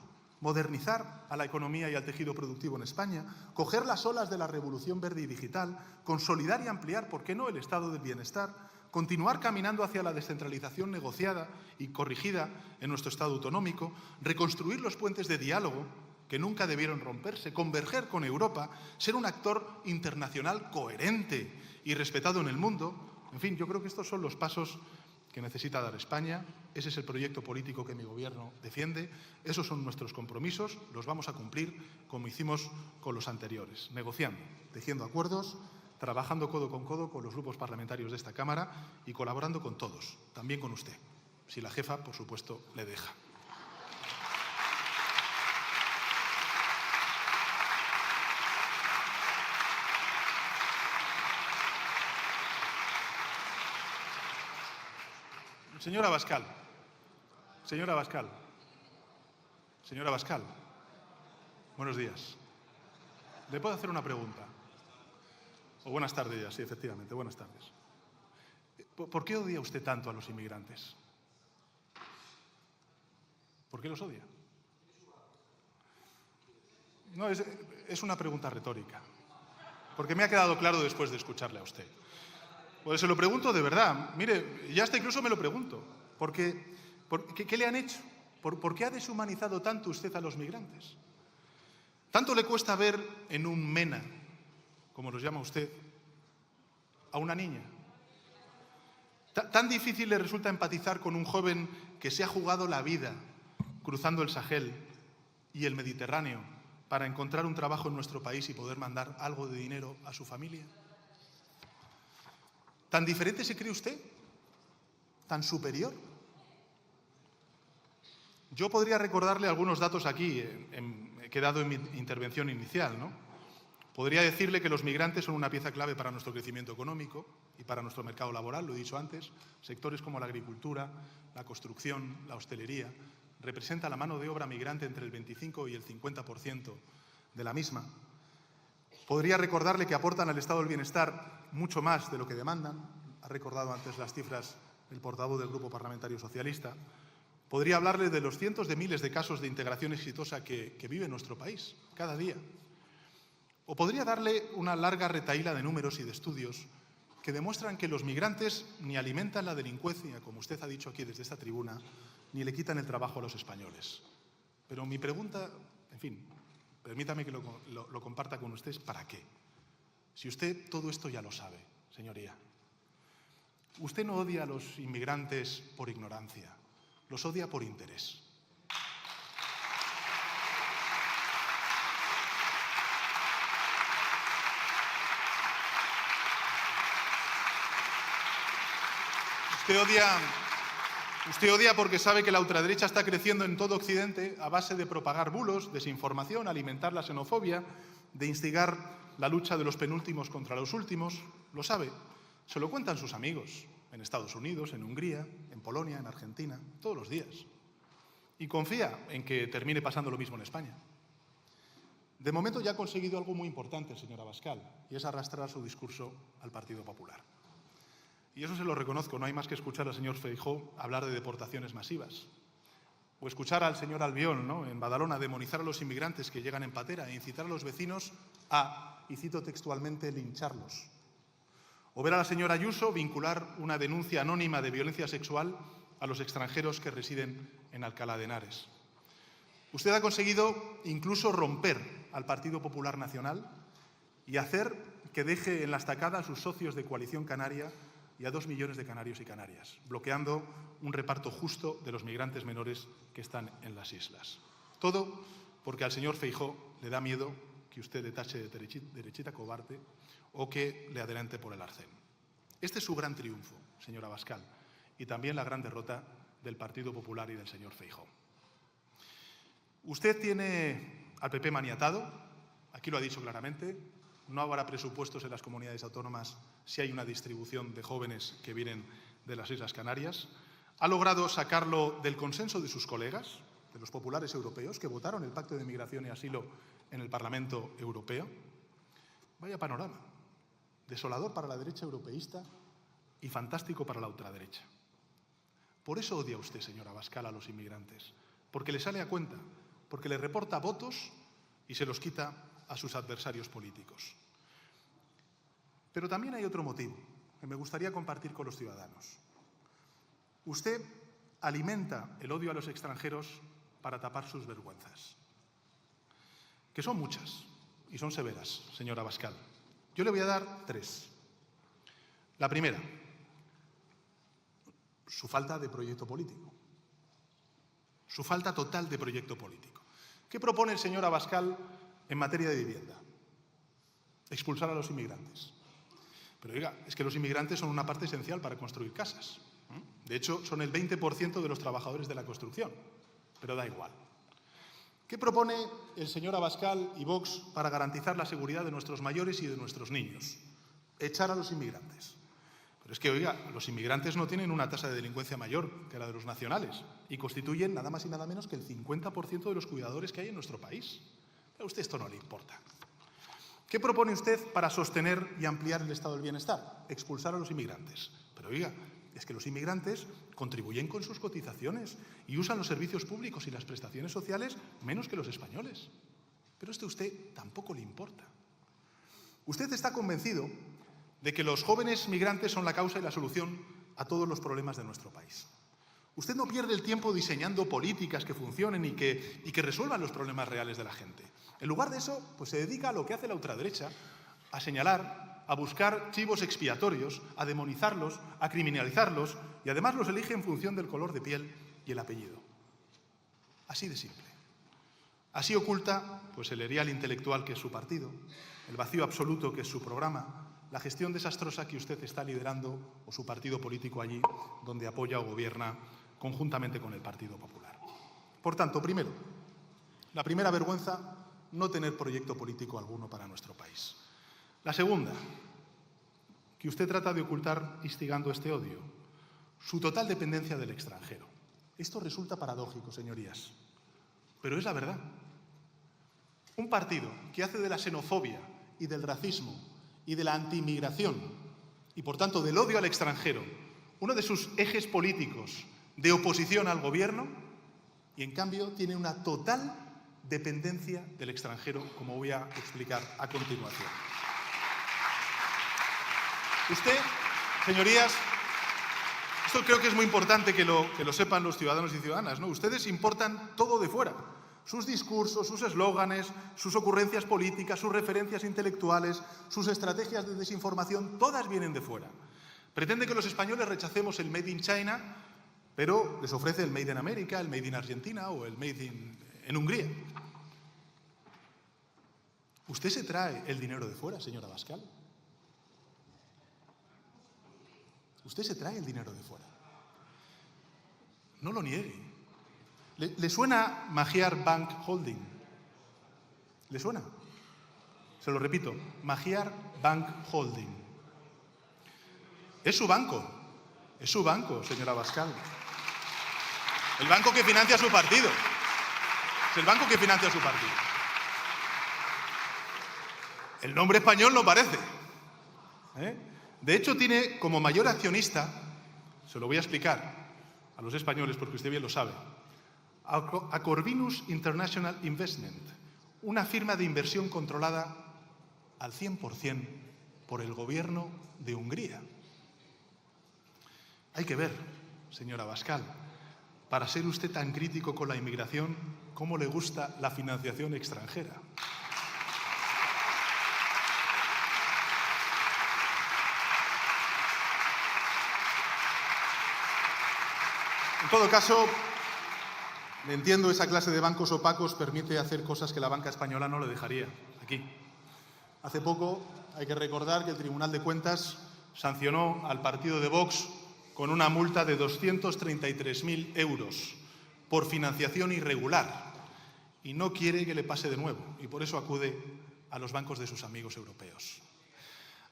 modernizar a la economía y al tejido productivo en España, coger las olas de la revolución verde y digital, consolidar y ampliar, ¿por qué no?, el estado del bienestar, continuar caminando hacia la descentralización negociada y corrigida en nuestro estado autonómico, reconstruir los puentes de diálogo que nunca debieron romperse, converger con Europa, ser un actor internacional coherente y respetado en el mundo. En fin, yo creo que estos son los pasos que necesita dar España. Ese es el proyecto político que mi Gobierno defiende. Esos son nuestros compromisos. Los vamos a cumplir como hicimos con los anteriores, negociando, tejiendo acuerdos, trabajando codo con los grupos parlamentarios de esta Cámara y colaborando con todos, también con usted, si la jefa, por supuesto, le deja. Señora Abascal, buenos días. ¿Le puedo hacer una pregunta? O buenas tardes ya, sí, efectivamente, buenas tardes. ¿Por qué odia usted tanto a los inmigrantes? ¿Por qué los odia? No, es una pregunta retórica, porque me ha quedado claro después de escucharle a usted. Pues se lo pregunto de verdad. Mire, ya hasta incluso me lo pregunto. ¿Qué le han hecho? ¿Por qué ha deshumanizado tanto usted a los migrantes? ¿Tanto le cuesta ver en un MENA, como los llama usted, a una niña? ¿Tan difícil le resulta empatizar con un joven que se ha jugado la vida cruzando el Sahel y el Mediterráneo para encontrar un trabajo en nuestro país y poder mandar algo de dinero a su familia? ¿Tan diferente se cree usted? ¿Tan superior? Yo podría recordarle algunos datos aquí que he dado en mi intervención inicial, ¿no? Podría decirle que los migrantes son una pieza clave para nuestro crecimiento económico y para nuestro mercado laboral, lo he dicho antes. Sectores como la agricultura, la construcción, la hostelería, representa la mano de obra migrante entre el 25 y el 50% de la misma. Podría recordarle que aportan al estado del bienestar mucho más de lo que demandan. Ha recordado antes las cifras el portavoz del Grupo Parlamentario Socialista. Podría hablarle de los cientos de miles de casos de integración exitosa que vive nuestro país cada día. O podría darle una larga retahíla de números y de estudios que demuestran que los migrantes ni alimentan la delincuencia, como usted ha dicho aquí desde esta tribuna, ni le quitan el trabajo a los españoles. Pero mi pregunta, en fin, permítame que lo comparta con usted, ¿para qué? Si usted todo esto ya lo sabe, señoría. Usted no odia a los inmigrantes por ignorancia, los odia por interés. Usted odia porque sabe que la ultraderecha está creciendo en todo Occidente a base de propagar bulos, desinformación, alimentar la xenofobia, de instigar la lucha de los penúltimos contra los últimos. Lo sabe. Se lo cuentan sus amigos en Estados Unidos, en Hungría, en Polonia, en Argentina, todos los días. Y confía en que termine pasando lo mismo en España. De momento ya ha conseguido algo muy importante, señora Abascal, y es arrastrar su discurso al Partido Popular. Y eso se lo reconozco, no hay más que escuchar al señor Feijóo hablar de deportaciones masivas. O escuchar al señor Albiol, ¿no?, en Badalona, demonizar a los inmigrantes que llegan en patera e incitar a los vecinos a, y cito textualmente, lincharlos. O ver a la señora Ayuso vincular una denuncia anónima de violencia sexual a los extranjeros que residen en Alcalá de Henares. Usted ha conseguido incluso romper al Partido Popular Nacional y hacer que deje en la estacada a sus socios de Coalición Canaria y a 2 millones de canarios y canarias, bloqueando un reparto justo de los migrantes menores que están en las islas. Todo porque al señor Feijóo le da miedo que usted le tache de derechita cobarde o que le adelante por el arcén. Este es su gran triunfo, señora Abascal, y también la gran derrota del Partido Popular y del señor Feijóo. Usted tiene al PP maniatado, aquí lo ha dicho claramente, no habrá presupuestos en las comunidades autónomas si hay una distribución de jóvenes que vienen de las Islas Canarias. Ha logrado sacarlo del consenso de sus colegas, de los populares europeos, que votaron el Pacto de Migración y Asilo en el Parlamento Europeo. Vaya panorama, desolador para la derecha europeísta y fantástico para la ultraderecha. Por eso odia usted, señora Abascal, a los inmigrantes, porque le sale a cuenta, porque le reporta votos y se los quita a sus adversarios políticos. Pero también hay otro motivo que me gustaría compartir con los ciudadanos. Usted alimenta el odio a los extranjeros para tapar sus vergüenzas, que son muchas y son severas, señora Abascal. Yo le voy a dar 3. La primera, su falta de proyecto político. Su falta total de proyecto político. ¿Qué propone el señor Abascal en materia de vivienda? Expulsar a los inmigrantes. Pero oiga, es que los inmigrantes son una parte esencial para construir casas. De hecho, son el 20% de los trabajadores de la construcción. Pero da igual. ¿Qué propone el señor Abascal y Vox para garantizar la seguridad de nuestros mayores y de nuestros niños? Echar a los inmigrantes. Pero es que, oiga, los inmigrantes no tienen una tasa de delincuencia mayor que la de los nacionales y constituyen nada más y nada menos que el 50% de los cuidadores que hay en nuestro país. A usted esto no le importa. ¿Qué propone usted para sostener y ampliar el estado del bienestar? Expulsar a los inmigrantes. Pero oiga, es que los inmigrantes contribuyen con sus cotizaciones y usan los servicios públicos y las prestaciones sociales menos que los españoles. Pero esto a usted tampoco le importa. Usted está convencido de que los jóvenes migrantes son la causa y la solución a todos los problemas de nuestro país. Usted no pierde el tiempo diseñando políticas que funcionen y que resuelvan los problemas reales de la gente. En lugar de eso, pues se dedica a lo que hace la ultraderecha, a señalar, a buscar chivos expiatorios, a demonizarlos, a criminalizarlos y además los elige en función del color de piel y el apellido. Así de simple. Así oculta pues el erial intelectual que es su partido, el vacío absoluto que es su programa, la gestión desastrosa que usted está liderando o su partido político allí donde apoya o gobierna conjuntamente con el Partido Popular. Por tanto, primero, la primera vergüenza, no tener proyecto político alguno para nuestro país. La segunda, que usted trata de ocultar instigando este odio, su total dependencia del extranjero. Esto resulta paradójico, señorías, pero es la verdad. Un partido que hace de la xenofobia y del racismo y de la antiinmigración y, por tanto, del odio al extranjero, uno de sus ejes políticos de oposición al gobierno, y en cambio tiene una total dependencia del extranjero, como voy a explicar a continuación. Usted, señorías, esto creo que es muy importante que lo sepan los ciudadanos y ciudadanas, ¿no? Ustedes importan todo de fuera. Sus discursos, sus eslóganes, sus ocurrencias políticas, sus referencias intelectuales, sus estrategias de desinformación, todas vienen de fuera. Pretende que los españoles rechacemos el Made in China, pero les ofrece el Made in America, el Made in Argentina o el Made en Hungría. ¿Usted se trae el dinero de fuera, señora Abascal? Usted se trae el dinero de fuera. No lo niegue. ¿Le suena Magyar Bank Holding? ¿Le suena? Se lo repito, Magyar Bank Holding. Es su banco, señora Abascal. El banco que financia su partido. Es el banco que financia su partido. El nombre español no parece. De hecho, tiene como mayor accionista, se lo voy a explicar a los españoles porque usted bien lo sabe, a Corvinus International Investment, una firma de inversión controlada al 100% por el gobierno de Hungría. Hay que ver, señora Abascal, para ser usted tan crítico con la inmigración, cómo le gusta la financiación extranjera. En todo caso, entiendo, esa clase de bancos opacos permite hacer cosas que la banca española no le dejaría aquí. Hace poco, hay que recordar que el Tribunal de Cuentas sancionó al partido de Vox con una multa de 233.000 euros por financiación irregular y no quiere que le pase de nuevo y por eso acude a los bancos de sus amigos europeos.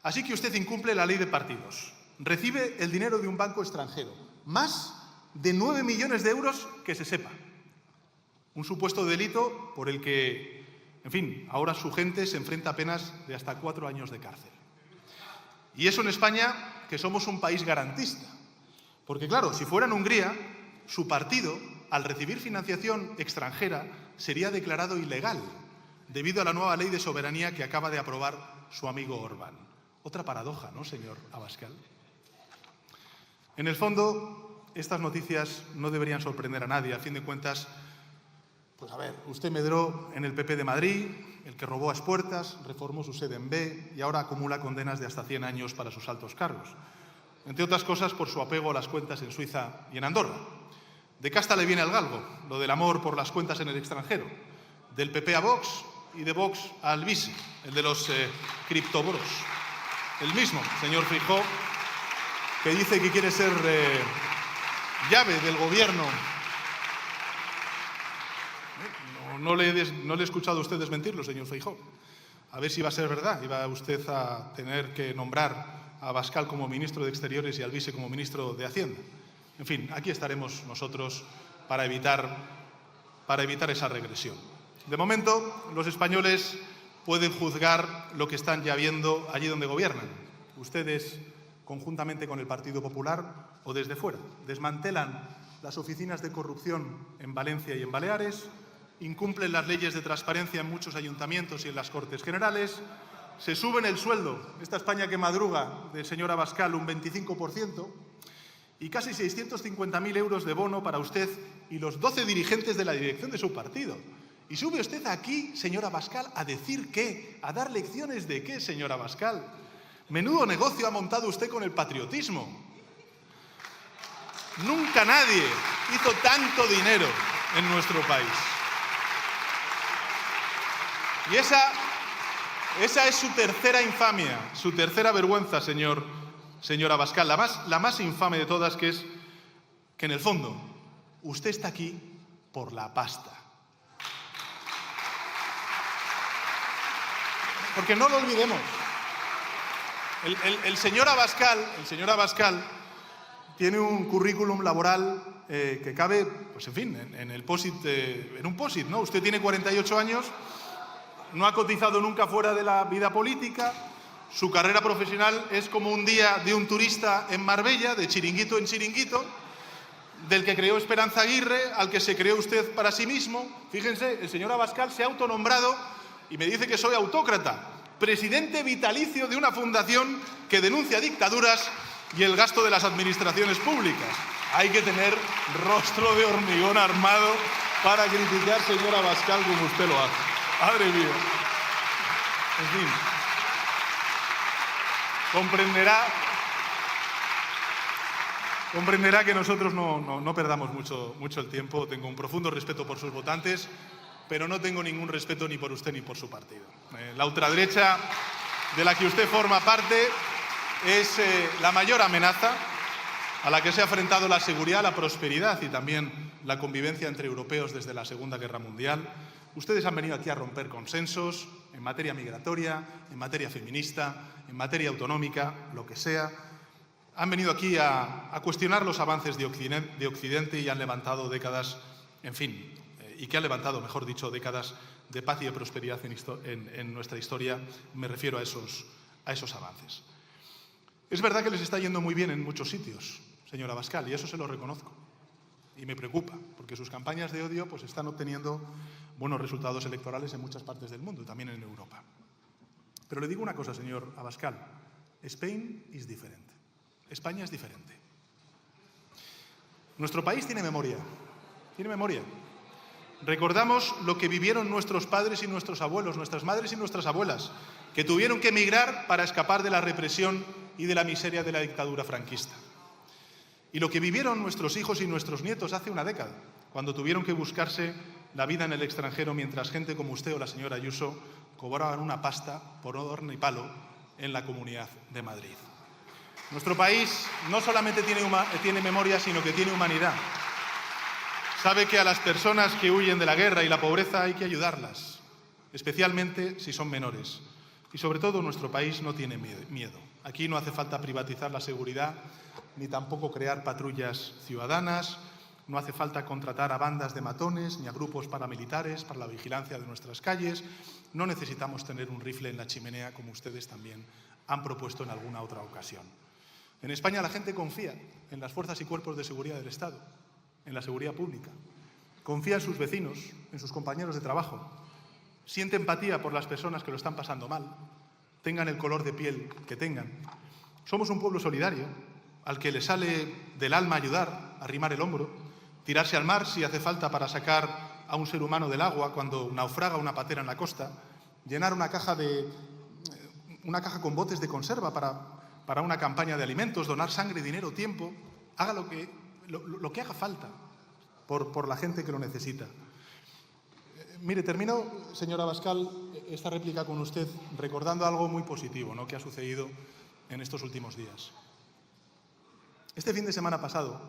Así que usted incumple la ley de partidos, recibe el dinero de un banco extranjero, más de 9 millones de euros que se sepa. Un supuesto delito por el que, en fin, ahora su gente se enfrenta a penas de hasta 4 años de cárcel. Y eso en España, que somos un país garantista. Porque claro, si fuera en Hungría, su partido, al recibir financiación extranjera, sería declarado ilegal, debido a la nueva ley de soberanía que acaba de aprobar su amigo Orbán. Otra paradoja, ¿no, señor Abascal? En el fondo, estas noticias no deberían sorprender a nadie. A fin de cuentas, pues a ver, usted medró en el PP de Madrid, el que robó a expuertas, reformó su sede en B y ahora acumula condenas de hasta 100 años para sus altos cargos. Entre otras cosas, por su apego a las cuentas en Suiza y en Andorra. De casta le viene al galgo, lo del amor por las cuentas en el extranjero. Del PP a Vox y de Vox a Albise, el de los criptoboros. El mismo, señor Feijóo, que dice que quiere ser llave del gobierno. No le he escuchado a usted desmentirlo, señor Feijóo. A ver si va a ser verdad. Iba usted a tener que nombrar a Abascal como ministro de Exteriores y a Albise como ministro de Hacienda. En fin, aquí estaremos nosotros para evitar esa regresión. De momento, los españoles pueden juzgar lo que están ya viendo allí donde gobiernan. Ustedes, conjuntamente con el Partido Popular o desde fuera, desmantelan las oficinas de corrupción en Valencia y en Baleares, incumplen las leyes de transparencia en muchos ayuntamientos y en las Cortes Generales, se suben el sueldo, esta España que madruga, del señor Abascal un 25%, y casi 650.000 euros de bono para usted y los 12 dirigentes de la dirección de su partido. Y sube usted aquí, señor Abascal, a decir qué, a dar lecciones de qué, señor Abascal. Menudo negocio ha montado usted con el patriotismo. Nunca nadie hizo tanto dinero en nuestro país. Y esa es su tercera infamia, su tercera vergüenza, señor Abascal. La más infame de todas, que es que, en el fondo, usted está aquí por la pasta. Porque no lo olvidemos. El señor Abascal tiene un currículum laboral que cabe, pues en fin, en un POSIT, ¿no? Usted tiene 48 años, no ha cotizado nunca fuera de la vida política, su carrera profesional es como un día de un turista en Marbella, de chiringuito en chiringuito, del que creó Esperanza Aguirre al que se creó usted para sí mismo. Fíjense, el señor Abascal se ha autonombrado, y me dice que soy autócrata, presidente vitalicio de una fundación que denuncia dictaduras y el gasto de las administraciones públicas. Hay que tener rostro de hormigón armado para criticar, señor Abascal, como usted lo hace. Madre mía. En fin. Comprenderá que nosotros no perdamos mucho el tiempo. Tengo un profundo respeto por sus votantes, pero no tengo ningún respeto ni por usted ni por su partido. La ultraderecha de la que usted forma parte es la mayor amenaza a la que se ha enfrentado la seguridad, la prosperidad y también la convivencia entre europeos desde la Segunda Guerra Mundial. Ustedes han venido aquí a romper consensos en materia migratoria, en materia feminista, en materia autonómica, lo que sea. Han venido aquí a cuestionar los avances de Occidente y han levantado décadas, en fin, y que han levantado, mejor dicho, décadas de paz y de prosperidad en nuestra historia. Me refiero a esos avances. Es verdad que les está yendo muy bien en muchos sitios, señor Abascal, y eso se lo reconozco. Y me preocupa, porque sus campañas de odio pues, están obteniendo buenos resultados electorales en muchas partes del mundo, también en Europa. Pero le digo una cosa, señor Abascal. Spain is different. España es diferente. Nuestro país tiene memoria. Tiene memoria. Recordamos lo que vivieron nuestros padres y nuestros abuelos, nuestras madres y nuestras abuelas, que tuvieron que emigrar para escapar de la represión y de la miseria de la dictadura franquista. Y lo que vivieron nuestros hijos y nuestros nietos hace una década, cuando tuvieron que buscarse la vida en el extranjero mientras gente como usted o la señora Ayuso cobraban una pasta por horno y palo en la Comunidad de Madrid. Nuestro país no solamente tiene memoria, sino que tiene humanidad. Sabe que a las personas que huyen de la guerra y la pobreza hay que ayudarlas, especialmente si son menores. Y sobre todo nuestro país no tiene miedo. Aquí no hace falta privatizar la seguridad, ni tampoco crear patrullas ciudadanas, no hace falta contratar a bandas de matones ni a grupos paramilitares para la vigilancia de nuestras calles. No necesitamos tener un rifle en la chimenea, como ustedes también han propuesto en alguna otra ocasión. En España la gente confía en las fuerzas y cuerpos de seguridad del Estado, en la seguridad pública. Confía en sus vecinos, en sus compañeros de trabajo. Siente empatía por las personas que lo están pasando mal, tengan el color de piel que tengan. Somos un pueblo solidario, al que le sale del alma ayudar, arrimar el hombro, tirarse al mar si hace falta para sacar a un ser humano del agua cuando naufraga una patera en la costa, llenar una caja con botes de conserva para una campaña de alimentos, donar sangre, dinero, tiempo, haga lo que haga falta por la gente que lo necesita. Mire, termino, señor Abascal, esta réplica con usted recordando algo muy positivo, ¿no?, que ha sucedido en estos últimos días. Este fin de semana pasado,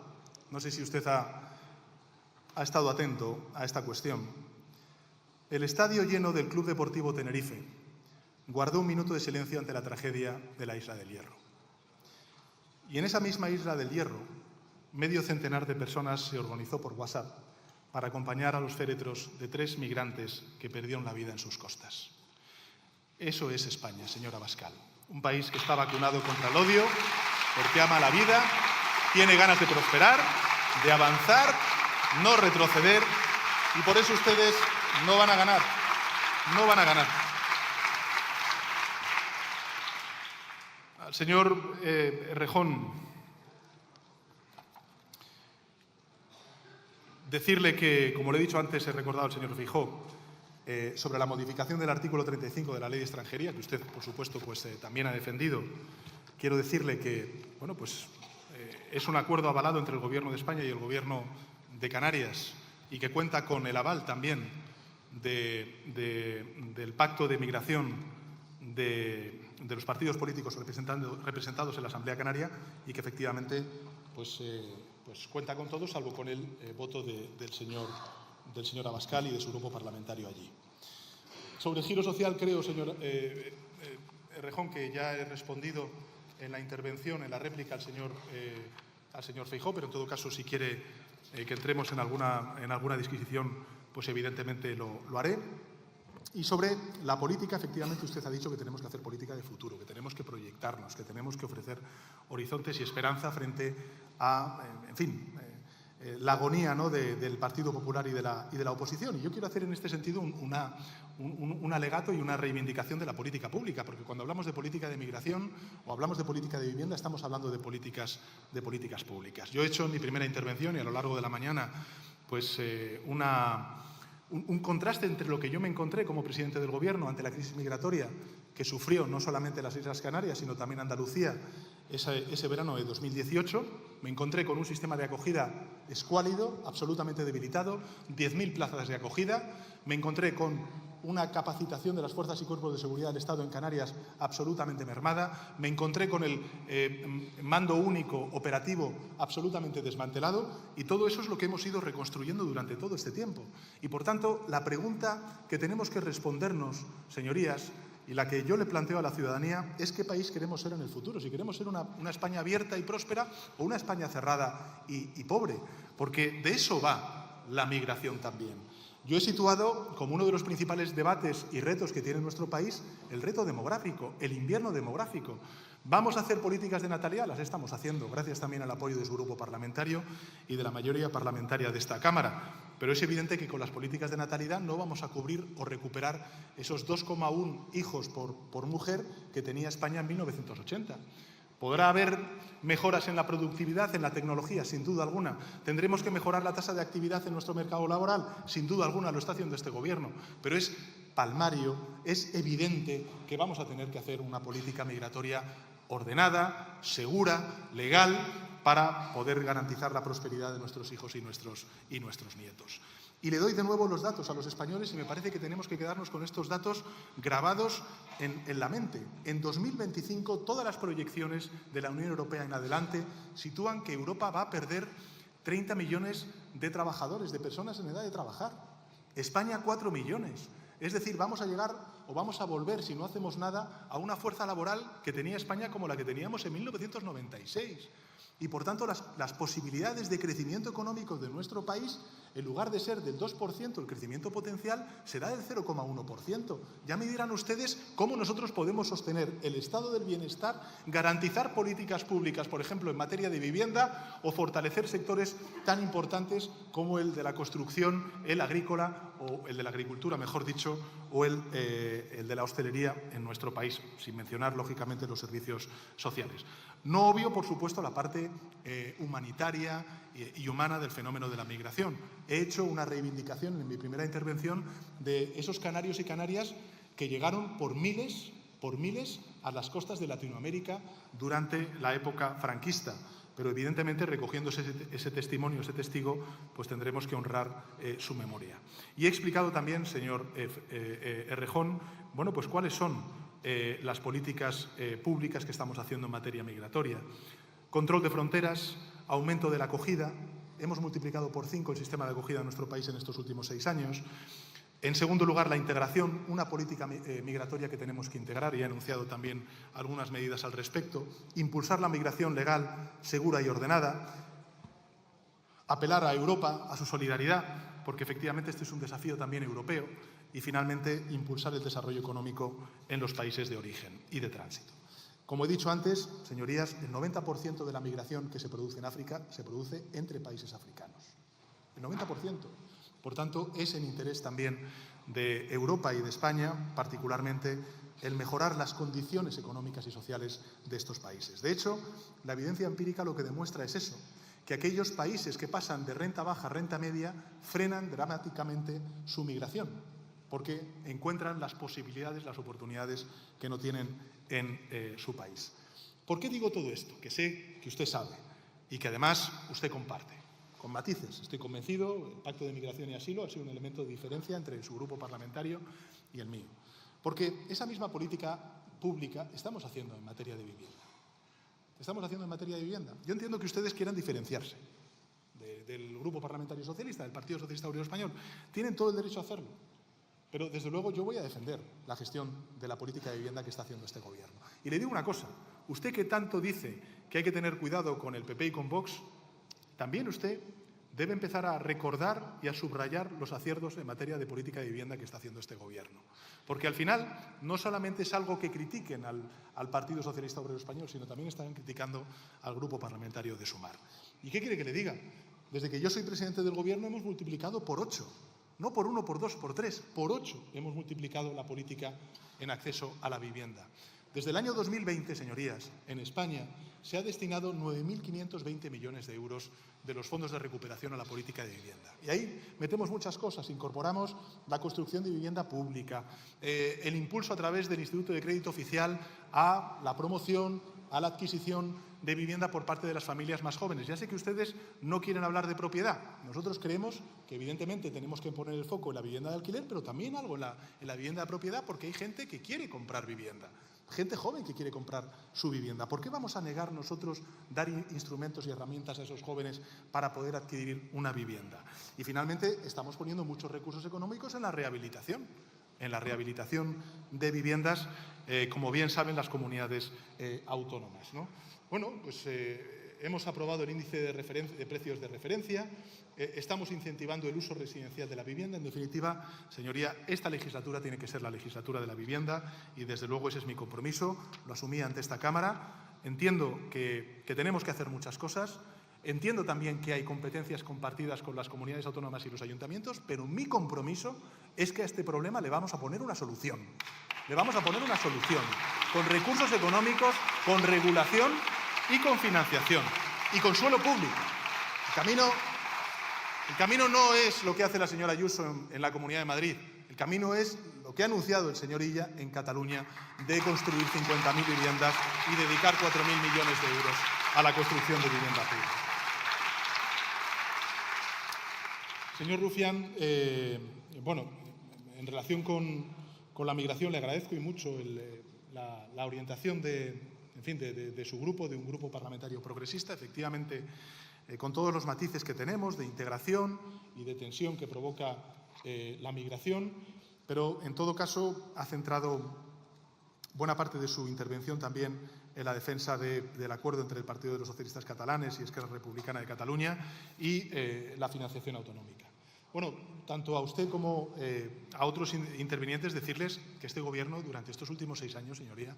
no sé si usted ha estado atento a esta cuestión, el estadio lleno del Club Deportivo Tenerife guardó un minuto de silencio ante la tragedia de la Isla del Hierro. Y en esa misma Isla del Hierro, medio centenar de personas se organizó por WhatsApp para acompañar a los féretros de 3 migrantes que perdieron la vida en sus costas. Eso es España, señor Abascal. Un país que está vacunado contra el odio, porque ama la vida, tiene ganas de prosperar, de avanzar, no retroceder, y por eso ustedes no van a ganar. No van a ganar. Al señor Errejón, decirle que, como le he dicho antes, he recordado al señor Feijóo, sobre la modificación del artículo 35 de la Ley de Extranjería, que usted, por supuesto, también ha defendido. Quiero decirle que, bueno, pues es un acuerdo avalado entre el Gobierno de España y el Gobierno de Canarias y que cuenta con el aval también del pacto de migración de los partidos políticos representados en la Asamblea Canaria y que efectivamente pues cuenta con todos, salvo con el voto del señor Abascal y de su grupo parlamentario allí. Sobre el giro social, creo, señor Errejón, que ya he respondido en la intervención, en la réplica al señor Feijóo, pero en todo caso, si quiere que entremos en alguna disquisición, pues evidentemente lo haré. Y sobre la política, efectivamente, usted ha dicho que tenemos que hacer política de futuro, que tenemos que proyectarnos, que tenemos que ofrecer horizontes y esperanza frente a, en fin, la agonía, ¿no?, del Partido Popular y de la oposición. Y yo quiero hacer en este sentido un alegato y una reivindicación de la política pública, porque cuando hablamos de política de migración o hablamos de política de vivienda estamos hablando de políticas públicas. Yo he hecho en mi primera intervención y a lo largo de la mañana pues un contraste entre lo que yo me encontré como presidente del Gobierno ante la crisis migratoria que sufrió no solamente las Islas Canarias, sino también Andalucía ese verano de 2018. Me encontré con un sistema de acogida escuálido, absolutamente debilitado, 10.000 plazas de acogida. Me encontré con una capacitación de las fuerzas y cuerpos de seguridad del Estado en Canarias absolutamente mermada. Me encontré con el mando único operativo absolutamente desmantelado, y todo eso es lo que hemos ido reconstruyendo durante todo este tiempo. Y, por tanto, la pregunta que tenemos que respondernos, señorías, y la que yo le planteo a la ciudadanía es qué país queremos ser en el futuro, si queremos ser una España abierta y próspera o una España cerrada y pobre, porque de eso va la migración también. Yo he situado como uno de los principales debates y retos que tiene nuestro país el reto demográfico, el invierno demográfico. ¿Vamos a hacer políticas de natalidad? Las estamos haciendo, gracias también al apoyo de su grupo parlamentario y de la mayoría parlamentaria de esta Cámara. Pero es evidente que con las políticas de natalidad no vamos a cubrir o recuperar esos 2,1 hijos por mujer que tenía España en 1980. Podrá haber mejoras en la productividad, en la tecnología, sin duda alguna. Tendremos que mejorar la tasa de actividad en nuestro mercado laboral, sin duda alguna lo está haciendo este Gobierno. Pero es palmario, es evidente que vamos a tener que hacer una política migratoria ordenada, segura, legal, para poder garantizar la prosperidad de nuestros hijos y nuestros nietos. Y le doy de nuevo los datos a los españoles y me parece que tenemos que quedarnos con estos datos grabados en la mente. En 2025 todas las proyecciones de la Unión Europea en adelante sitúan que Europa va a perder 30 millones de trabajadores, de personas en edad de trabajar. España 4 millones. Es decir, vamos a llegar o vamos a volver, si no hacemos nada, a una fuerza laboral que tenía España como la que teníamos en 1996. Y, por tanto, las posibilidades de crecimiento económico de nuestro país, en lugar de ser del 2%, el crecimiento potencial será del 0,1%. Ya me dirán ustedes cómo nosotros podemos sostener el estado del bienestar, garantizar políticas públicas, por ejemplo, en materia de vivienda, o fortalecer sectores tan importantes como el de la construcción, el agrícola, o el de la agricultura, mejor dicho, o el de la hostelería en nuestro país, sin mencionar, lógicamente, los servicios sociales. No obvio, por supuesto, la parte humanitaria y humana del fenómeno de la migración. He hecho una reivindicación en mi primera intervención de esos canarios y canarias que llegaron por miles a las costas de Latinoamérica durante la época franquista. Pero, evidentemente, recogiendo ese testimonio, ese testigo, pues tendremos que honrar su memoria. Y he explicado también, señor Errejón, bueno, pues cuáles son las políticas públicas que estamos haciendo en materia migratoria. Control de fronteras, aumento de la acogida. Hemos multiplicado por 5 el sistema de acogida en nuestro país en estos últimos 6 años. En segundo lugar, la integración, una política migratoria que tenemos que integrar, y he anunciado también algunas medidas al respecto. Impulsar la migración legal, segura y ordenada. Apelar a Europa, a su solidaridad, porque efectivamente este es un desafío también europeo. Y, finalmente, impulsar el desarrollo económico en los países de origen y de tránsito. Como he dicho antes, señorías, el 90% de la migración que se produce en África se produce entre países africanos. El 90%. Por tanto, es en interés también de Europa y de España, particularmente, el mejorar las condiciones económicas y sociales de estos países. De hecho, la evidencia empírica lo que demuestra es eso, que aquellos países que pasan de renta baja a renta media frenan dramáticamente su migración, porque encuentran las posibilidades, las oportunidades que no tienen en su país. ¿Por qué digo todo esto? Que sé que usted sabe y que además usted comparte. Con matices, estoy convencido, el Pacto de Migración y Asilo ha sido un elemento de diferencia entre su grupo parlamentario y el mío. Porque esa misma política pública estamos haciendo en materia de vivienda. Estamos haciendo en materia de vivienda. Yo entiendo que ustedes quieran diferenciarse del Grupo Parlamentario Socialista, del Partido Socialista Obrero Español. Tienen todo el derecho a hacerlo. Pero, desde luego, yo voy a defender la gestión de la política de vivienda que está haciendo este Gobierno. Y le digo una cosa. Usted, que tanto dice que hay que tener cuidado con el PP y con Vox, también usted debe empezar a recordar y a subrayar los aciertos en materia de política de vivienda que está haciendo este Gobierno. Porque, al final, no solamente es algo que critiquen al Partido Socialista Obrero Español, sino también están criticando al Grupo Parlamentario de Sumar. ¿Y qué quiere que le diga? desde que yo soy presidente del Gobierno hemos multiplicado por 8. No por 1, por 2, por 3, por 8 hemos multiplicado la política en acceso a la vivienda. Desde el año 2020, señorías, en España se ha destinado 9.520 millones de euros de los fondos de recuperación a la política de vivienda. Y ahí metemos muchas cosas. Incorporamos la construcción de vivienda pública, el impulso a través del Instituto de Crédito Oficial a la promoción, a la adquisición de vivienda por parte de las familias más jóvenes. Ya sé que ustedes no quieren hablar de propiedad. Nosotros creemos que, evidentemente, tenemos que poner el foco en la vivienda de alquiler, pero también algo en la vivienda de propiedad, porque hay gente que quiere comprar vivienda. Gente joven que quiere comprar su vivienda. ¿Por qué vamos a negar nosotros dar instrumentos y herramientas a esos jóvenes para poder adquirir una vivienda? Y finalmente estamos poniendo muchos recursos económicos en la rehabilitación de viviendas, como bien saben las comunidades autónomas, ¿no? Bueno, pues hemos aprobado el índice de precios de referencia, estamos incentivando el uso residencial de la vivienda. En definitiva, señoría, esta legislatura tiene que ser la legislatura de la vivienda y, desde luego, ese es mi compromiso. Lo asumí ante esta Cámara. Entiendo que tenemos que hacer muchas cosas. Entiendo también que hay competencias compartidas con las comunidades autónomas y los ayuntamientos, pero mi compromiso es que a este problema le vamos a poner una solución. Le vamos a poner una solución con recursos económicos, con regulación y con financiación y con suelo público. El camino no es lo que hace la señora Ayuso en la Comunidad de Madrid. El camino es lo que ha anunciado el señor Illa en Cataluña, de construir 50.000 viviendas y dedicar 4.000 millones de euros a la construcción de vivienda pública. Señor Rufián, bueno, en relación con la migración le agradezco y mucho la orientación de su grupo, de un grupo parlamentario progresista. Efectivamente, con todos los matices que tenemos de integración y de tensión que provoca la migración, pero en todo caso ha centrado buena parte de su intervención también en la defensa del acuerdo entre el Partido de los Socialistas Catalanes y Esquerra Republicana de Cataluña y la financiación autonómica. Bueno, tanto a usted como a otros intervinientes decirles que este Gobierno, durante estos últimos 6 años, señoría,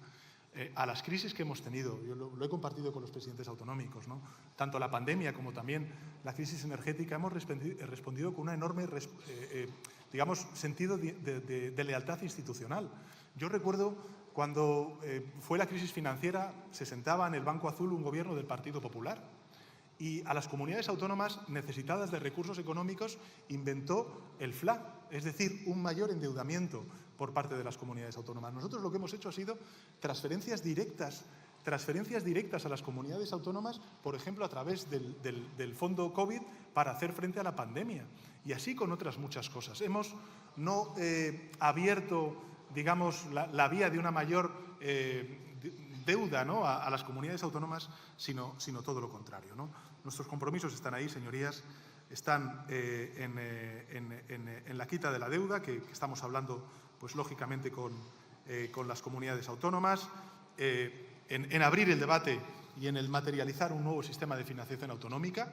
a las crisis que hemos tenido, yo lo he compartido con los presidentes autonómicos, ¿no? Tanto la pandemia como también la crisis energética, hemos respondido con una enorme, digamos, sentido de lealtad institucional. Yo recuerdo cuando fue la crisis financiera, se sentaba en el Banco Azul un Gobierno del Partido Popular y a las comunidades autónomas necesitadas de recursos económicos inventó el FLA, es decir, un mayor endeudamiento por parte de las comunidades autónomas. Nosotros lo que hemos hecho ha sido transferencias directas a las comunidades autónomas, por ejemplo, a través del Fondo COVID para hacer frente a la pandemia. Y así con otras muchas cosas. Hemos no abierto, digamos, la vía de una mayor deuda, ¿no?, a las comunidades autónomas, sino todo lo contrario, ¿no? Nuestros compromisos están ahí, señorías. Están en la quita de la deuda, que estamos hablando, pues lógicamente, con las comunidades autónomas, en abrir el debate y en el materializar un nuevo sistema de financiación autonómica.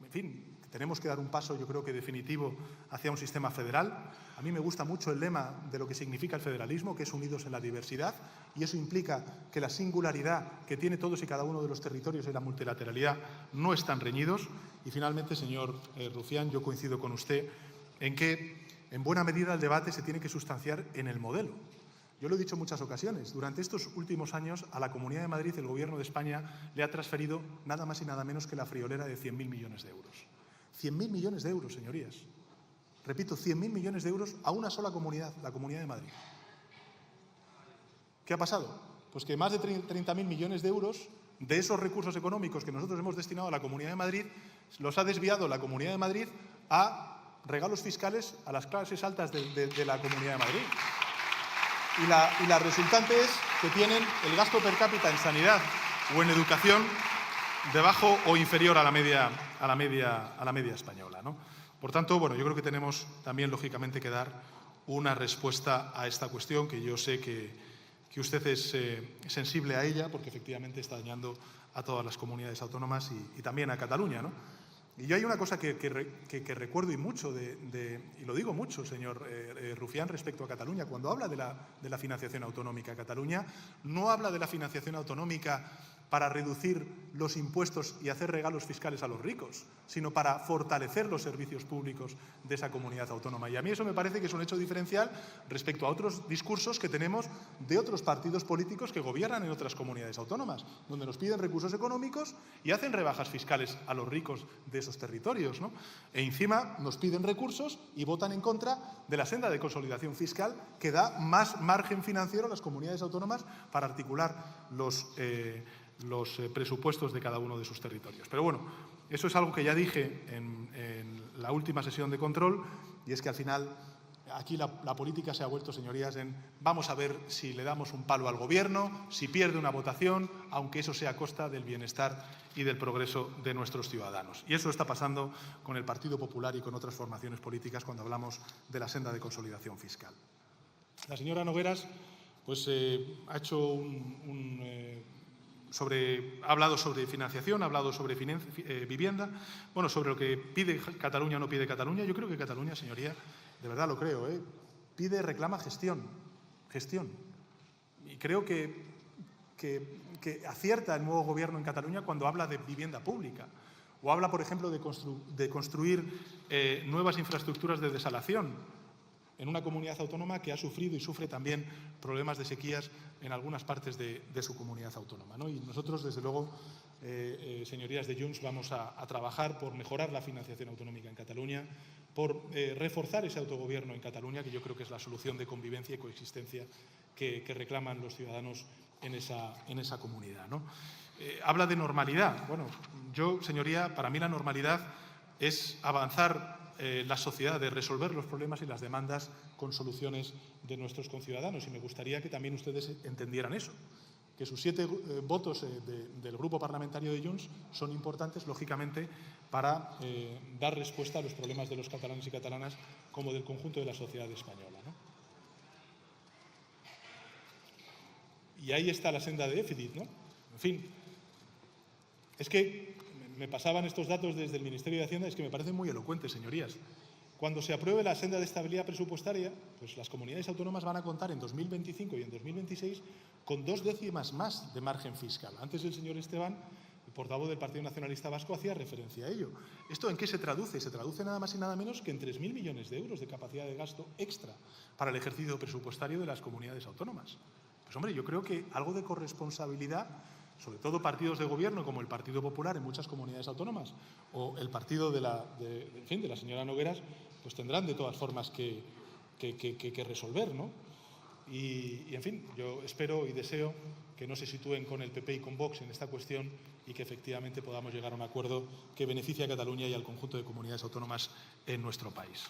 En fin, tenemos que dar un paso, yo creo que definitivo, hacia un sistema federal. A mí me gusta mucho el lema de lo que significa el federalismo, que es unidos en la diversidad, y eso implica que la singularidad que tiene todos y cada uno de los territorios y la multilateralidad no están reñidos. Y finalmente, señor Rufián, yo coincido con usted en que, en buena medida, el debate se tiene que sustanciar en el modelo. Yo lo he dicho en muchas ocasiones. Durante estos últimos años, a la Comunidad de Madrid, el Gobierno de España le ha transferido nada más y nada menos que la friolera de 100.000 millones de euros. 100.000 millones de euros, señorías. Repito, 100.000 millones de euros a una sola comunidad, la Comunidad de Madrid. ¿Qué ha pasado? Pues que más de 30.000 millones de euros de esos recursos económicos que nosotros hemos destinado a la Comunidad de Madrid los ha desviado la Comunidad de Madrid a regalos fiscales a las clases altas de la Comunidad de Madrid. Y la resultante es que tienen el gasto per cápita en sanidad o en educación debajo o inferior a la media española, ¿no? Por tanto, bueno, yo creo que tenemos también, lógicamente, que dar una respuesta a esta cuestión, que yo sé que usted es sensible a ella, porque efectivamente está dañando a todas las comunidades autónomas y también a Cataluña, ¿no? Y yo hay una cosa que recuerdo y mucho, y lo digo mucho, señor Rufián, respecto a Cataluña. Cuando habla de la financiación autonómica, Cataluña no habla de la financiación autonómica para reducir los impuestos y hacer regalos fiscales a los ricos, sino para fortalecer los servicios públicos de esa comunidad autónoma. Y a mí eso me parece que es un hecho diferencial respecto a otros discursos que tenemos de otros partidos políticos que gobiernan en otras comunidades autónomas, donde nos piden recursos económicos y hacen rebajas fiscales a los ricos de esos territorios, ¿no? E encima nos piden recursos y votan en contra de la senda de consolidación fiscal que da más margen financiero a las comunidades autónomas para articular los presupuestos de cada uno de sus territorios. Pero bueno, eso es algo que ya dije en la última sesión de control, y es que al final aquí la política se ha vuelto, señorías, en vamos a ver si le damos un palo al Gobierno, si pierde una votación, aunque eso sea a costa del bienestar y del progreso de nuestros ciudadanos. Y eso está pasando con el Partido Popular y con otras formaciones políticas cuando hablamos de la senda de consolidación fiscal. La señora Nogueras pues, ha hecho ha hablado sobre financiación, ha hablado sobre vivienda, bueno, sobre lo que pide Cataluña o no pide Cataluña. Yo creo que Cataluña, señoría, de verdad lo creo, reclama gestión. Y creo que acierta el nuevo Gobierno en Cataluña cuando habla de vivienda pública o habla, por ejemplo, de construir nuevas infraestructuras de desalación en una comunidad autónoma que ha sufrido y sufre también problemas de sequías en algunas partes de su comunidad autónoma, ¿no? Y nosotros, desde luego, señorías de Junts, vamos a trabajar por mejorar la financiación autonómica en Cataluña, por reforzar ese autogobierno en Cataluña, que yo creo que es la solución de convivencia y coexistencia que reclaman los ciudadanos en esa comunidad, ¿no? Habla de normalidad. Bueno, señoría, para mí la normalidad es avanzar la sociedad, de resolver los problemas y las demandas con soluciones de nuestros conciudadanos. Y me gustaría que también ustedes entendieran eso, que sus 7 votos del Grupo Parlamentario de Junts son importantes, lógicamente, para dar respuesta a los problemas de los catalanes y catalanas como del conjunto de la sociedad española, ¿no? Y ahí está la senda de déficit, ¿no? En fin, es que me pasaban estos datos desde el Ministerio de Hacienda, es que me parecen muy elocuentes, señorías. Cuando se apruebe la senda de estabilidad presupuestaria, pues las comunidades autónomas van a contar en 2025 y en 2026 con 2 décimas más de margen fiscal. Antes el señor Esteban, el portavoz del Partido Nacionalista Vasco, hacía referencia a ello. ¿Esto en qué se traduce? Se traduce nada más y nada menos que en 3.000 millones de euros de capacidad de gasto extra para el ejercicio presupuestario de las comunidades autónomas. Pues hombre, yo creo que algo de corresponsabilidad, sobre todo partidos de gobierno como el Partido Popular en muchas comunidades autónomas o el partido de la señora Nogueras, pues tendrán de todas formas que resolver, ¿no? Y, en fin, yo espero y deseo que no se sitúen con el PP y con Vox en esta cuestión y que efectivamente podamos llegar a un acuerdo que beneficie a Cataluña y al conjunto de comunidades autónomas en nuestro país.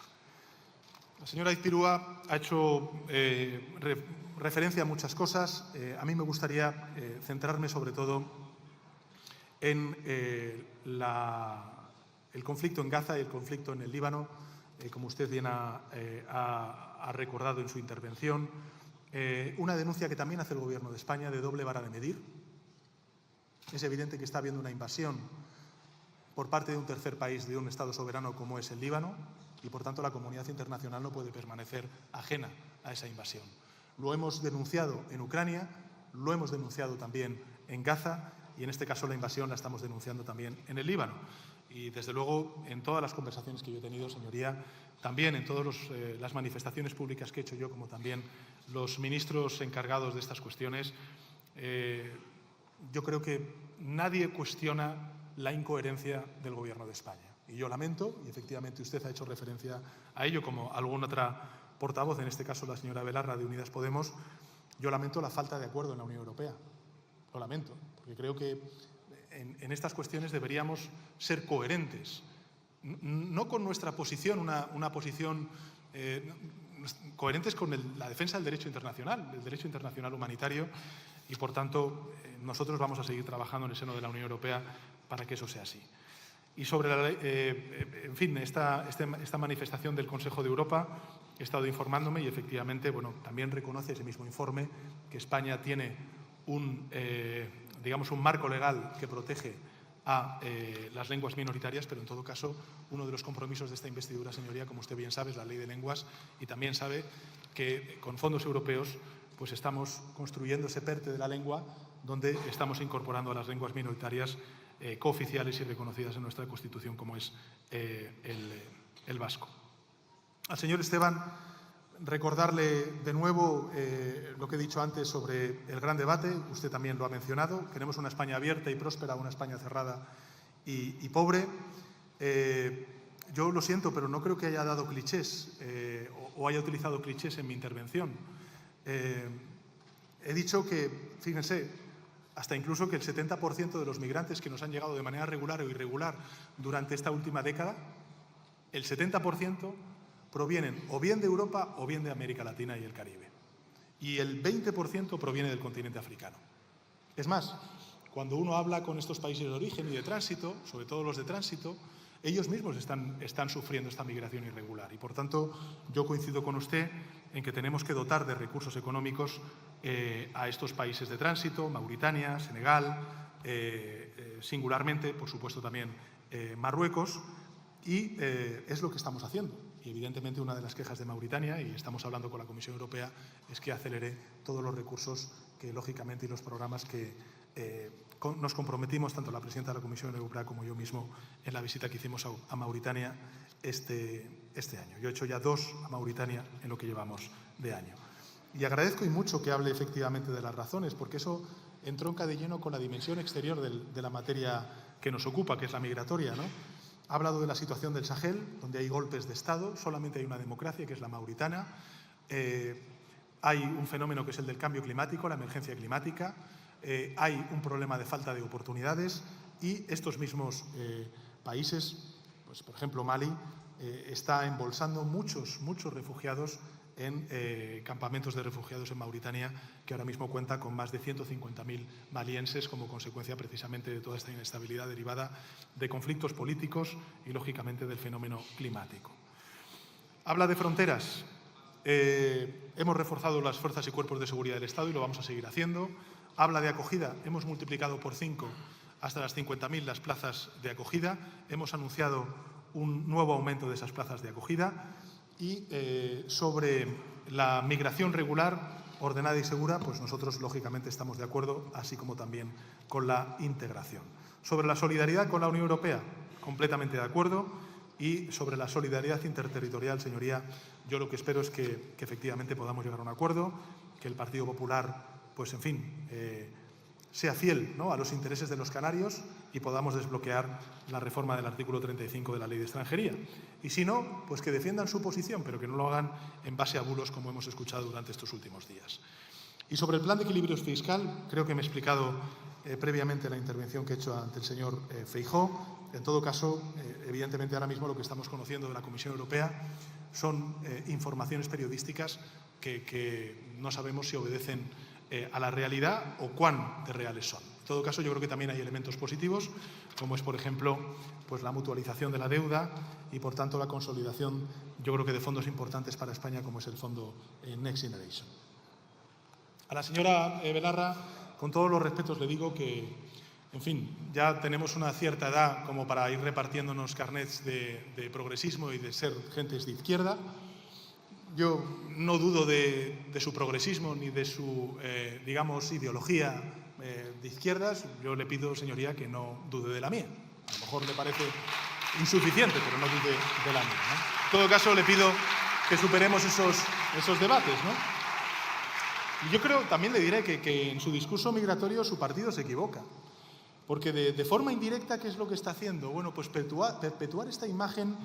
La señora Izpirua ha hecho referencia a muchas cosas. A mí me gustaría centrarme sobre todo en el conflicto en Gaza y el conflicto en el Líbano, como usted bien ha recordado en su intervención. Una denuncia que también hace el Gobierno de España de doble vara de medir. Es evidente que está habiendo una invasión por parte de un tercer país, de un Estado soberano como es el Líbano, y por tanto la comunidad internacional no puede permanecer ajena a esa invasión. Lo hemos denunciado en Ucrania, lo hemos denunciado también en Gaza y en este caso la invasión la estamos denunciando también en el Líbano. Y desde luego en todas las conversaciones que yo he tenido, señoría, también en todas las manifestaciones públicas que he hecho yo, como también los ministros encargados de estas cuestiones, yo creo que nadie cuestiona la incoherencia del Gobierno de España. Y yo lamento, y efectivamente usted ha hecho referencia a ello, como alguna otra portavoz, en este caso la señora Belarra de Unidas Podemos, yo lamento la falta de acuerdo en la Unión Europea. Lo lamento, porque creo que en estas cuestiones deberíamos ser coherentes. No con nuestra posición, una posición coherentes con la defensa del derecho internacional humanitario, y por tanto nosotros vamos a seguir trabajando en el seno de la Unión Europea para que eso sea así. Y sobre esta manifestación del Consejo de Europa, he estado informándome y efectivamente, bueno, también reconoce ese mismo informe que España tiene un marco legal que protege a las lenguas minoritarias, pero en todo caso uno de los compromisos de esta investidura, señoría, como usted bien sabe, es la Ley de Lenguas, y también sabe que con fondos europeos pues estamos construyendo ese PERTE de la lengua donde estamos incorporando a las lenguas minoritarias cooficiales y reconocidas en nuestra Constitución, como es el vasco. Al señor Esteban, recordarle de nuevo lo que he dicho antes sobre el gran debate. Usted también lo ha mencionado. Queremos una España abierta y próspera, una España cerrada y pobre. Yo lo siento, pero no creo que haya dado clichés o haya utilizado clichés en mi intervención. He dicho que, fíjense, hasta incluso que el 70% de los migrantes que nos han llegado de manera regular o irregular durante esta última década, el 70% provienen o bien de Europa o bien de América Latina y el Caribe. Y el 20% proviene del continente africano. Es más, cuando uno habla con estos países de origen y de tránsito, sobre todo los de tránsito, ellos mismos están sufriendo esta migración irregular. Y, por tanto, yo coincido con usted en que tenemos que dotar de recursos económicos a estos países de tránsito, Mauritania, Senegal, singularmente, por supuesto, también Marruecos, y es lo que estamos haciendo. Y, evidentemente, una de las quejas de Mauritania, y estamos hablando con la Comisión Europea, es que acelere todos los recursos que, lógicamente, y los programas que nos comprometimos, tanto la presidenta de la Comisión Europea como yo mismo, en la visita que hicimos a Mauritania este año. Yo he hecho ya 2 a Mauritania en lo que llevamos de año. Y agradezco y mucho que hable efectivamente de las razones, porque eso entronca de lleno con la dimensión exterior de la materia que nos ocupa, que es la migratoria, ¿no? Ha hablado de la situación del Sahel, donde hay golpes de Estado, solamente hay una democracia, que es la mauritana. Hay un fenómeno que es el del cambio climático, la emergencia climática. Hay un problema de falta de oportunidades y estos mismos países, pues, por ejemplo Mali, está embolsando muchos refugiados en campamentos de refugiados en Mauritania, que ahora mismo cuenta con más de 150.000 malienses como consecuencia precisamente de toda esta inestabilidad derivada de conflictos políticos y, lógicamente, del fenómeno climático. Habla de fronteras. Hemos reforzado las fuerzas y cuerpos de seguridad del Estado y lo vamos a seguir haciendo. Habla de acogida. Hemos multiplicado por 5 hasta las 50.000 las plazas de acogida. Hemos anunciado un nuevo aumento de esas plazas de acogida. Y sobre la migración regular, ordenada y segura, pues nosotros, lógicamente, estamos de acuerdo, así como también con la integración. Sobre la solidaridad con la Unión Europea, completamente de acuerdo. Y sobre la solidaridad interterritorial, señoría, yo lo que espero es que efectivamente podamos llegar a un acuerdo, que el Partido Popular, pues en fin, sea fiel, ¿no?, a los intereses de los canarios y podamos desbloquear la reforma del artículo 35 de la Ley de Extranjería. Y si no, pues que defiendan su posición, pero que no lo hagan en base a bulos como hemos escuchado durante estos últimos días. Y sobre el plan de equilibrio fiscal, creo que me he explicado previamente en la intervención que he hecho ante el señor Feijóo. En todo caso, evidentemente ahora mismo lo que estamos conociendo de la Comisión Europea son informaciones periodísticas que no sabemos si obedecen a la realidad o cuán de reales son. En todo caso, yo creo que también hay elementos positivos, como es, por ejemplo, pues la mutualización de la deuda y, por tanto, la consolidación, yo creo que de fondos importantes para España, como es el fondo Next Generation. A la señora Belarra, con todos los respetos, le digo que, en fin, ya tenemos una cierta edad como para ir repartiéndonos carnets de progresismo y de ser gentes de izquierda. Yo no dudo de su progresismo ni de su, digamos, ideología de izquierdas. Yo le pido, señoría, que no dude de la mía. A lo mejor le parece insuficiente, pero no dude de la mía, ¿no? En todo caso, le pido que superemos esos debates, ¿no? Y yo creo, también le diré que en su discurso migratorio su partido se equivoca. Porque de forma indirecta, ¿qué es lo que está haciendo? Bueno, pues perpetuar esta imagen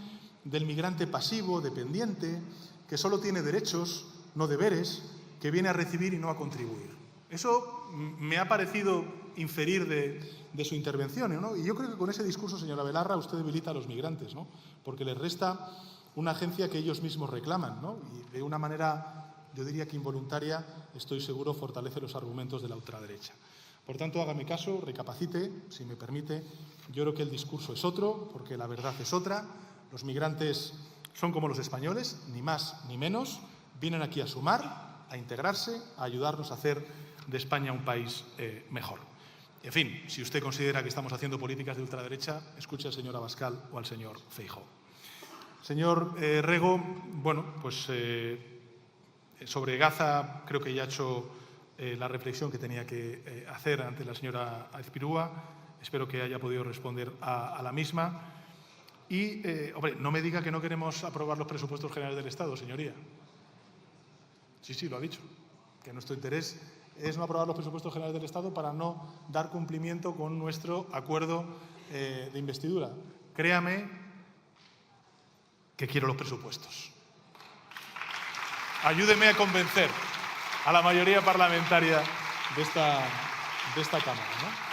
del migrante pasivo, dependiente, que solo tiene derechos, no deberes, que viene a recibir y no a contribuir. Eso me ha parecido inferir de su intervención, ¿no? Y yo creo que con ese discurso, señora Belarra, usted debilita a los migrantes, ¿no? Porque les resta una agencia que ellos mismos reclaman, ¿no? Y de una manera, yo diría que involuntaria, estoy seguro, fortalece los argumentos de la ultraderecha. Por tanto, hágame caso, recapacite, si me permite. Yo creo que el discurso es otro, porque la verdad es otra. Los migrantes son como los españoles, ni más ni menos. Vienen aquí a sumar, a integrarse, a ayudarnos a hacer de España un país mejor. En fin, si usted considera que estamos haciendo políticas de ultraderecha, escuche al señor Abascal o al señor Feijóo. Señor Rego, bueno, pues sobre Gaza creo que ya ha hecho la reflexión que tenía que hacer ante la señora Aizpurua. Espero que haya podido responder a la misma. Y, hombre, no me diga que no queremos aprobar los presupuestos generales del Estado, señoría. Sí, lo ha dicho. Que nuestro interés es no aprobar los presupuestos generales del Estado para no dar cumplimiento con nuestro acuerdo de investidura. Créame que quiero los presupuestos. Ayúdeme a convencer a la mayoría parlamentaria de esta Cámara, ¿no?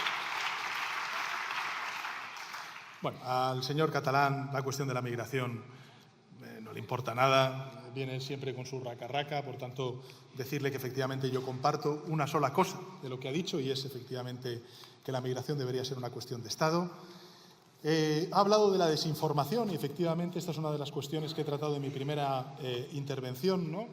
Bueno, al señor Catalán la cuestión de la migración no le importa nada, viene siempre con su raca-raca, por tanto, decirle que efectivamente yo comparto una sola cosa de lo que ha dicho y es efectivamente que la migración debería ser una cuestión de Estado. Ha hablado de la desinformación y efectivamente esta es una de las cuestiones que he tratado en mi primera intervención, ¿no?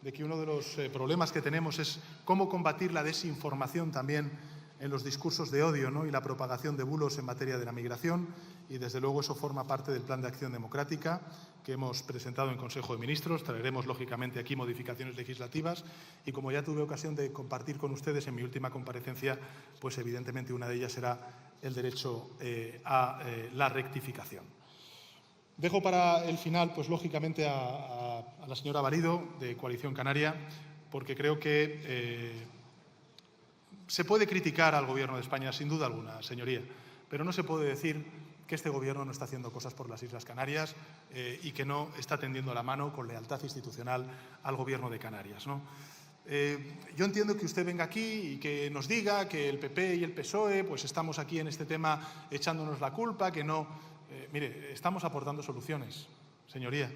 De que uno de los problemas que tenemos es cómo combatir la desinformación también en los discursos de odio, ¿no? Y la propagación de bulos en materia de la migración y desde luego eso forma parte del Plan de Acción Democrática que hemos presentado en Consejo de Ministros. Traeremos lógicamente aquí modificaciones legislativas y como ya tuve ocasión de compartir con ustedes en mi última comparecencia, pues evidentemente una de ellas será el derecho a la rectificación. Dejo para el final, pues lógicamente a la señora Valido de Coalición Canaria, porque creo que se puede criticar al Gobierno de España, sin duda alguna, señoría, pero no se puede decir que este Gobierno no está haciendo cosas por las Islas Canarias y que no está tendiendo la mano con lealtad institucional al Gobierno de Canarias, ¿no? Yo entiendo que usted venga aquí y que nos diga que el PP y el PSOE pues estamos aquí en este tema echándonos la culpa, que no… mire, estamos aportando soluciones, señoría.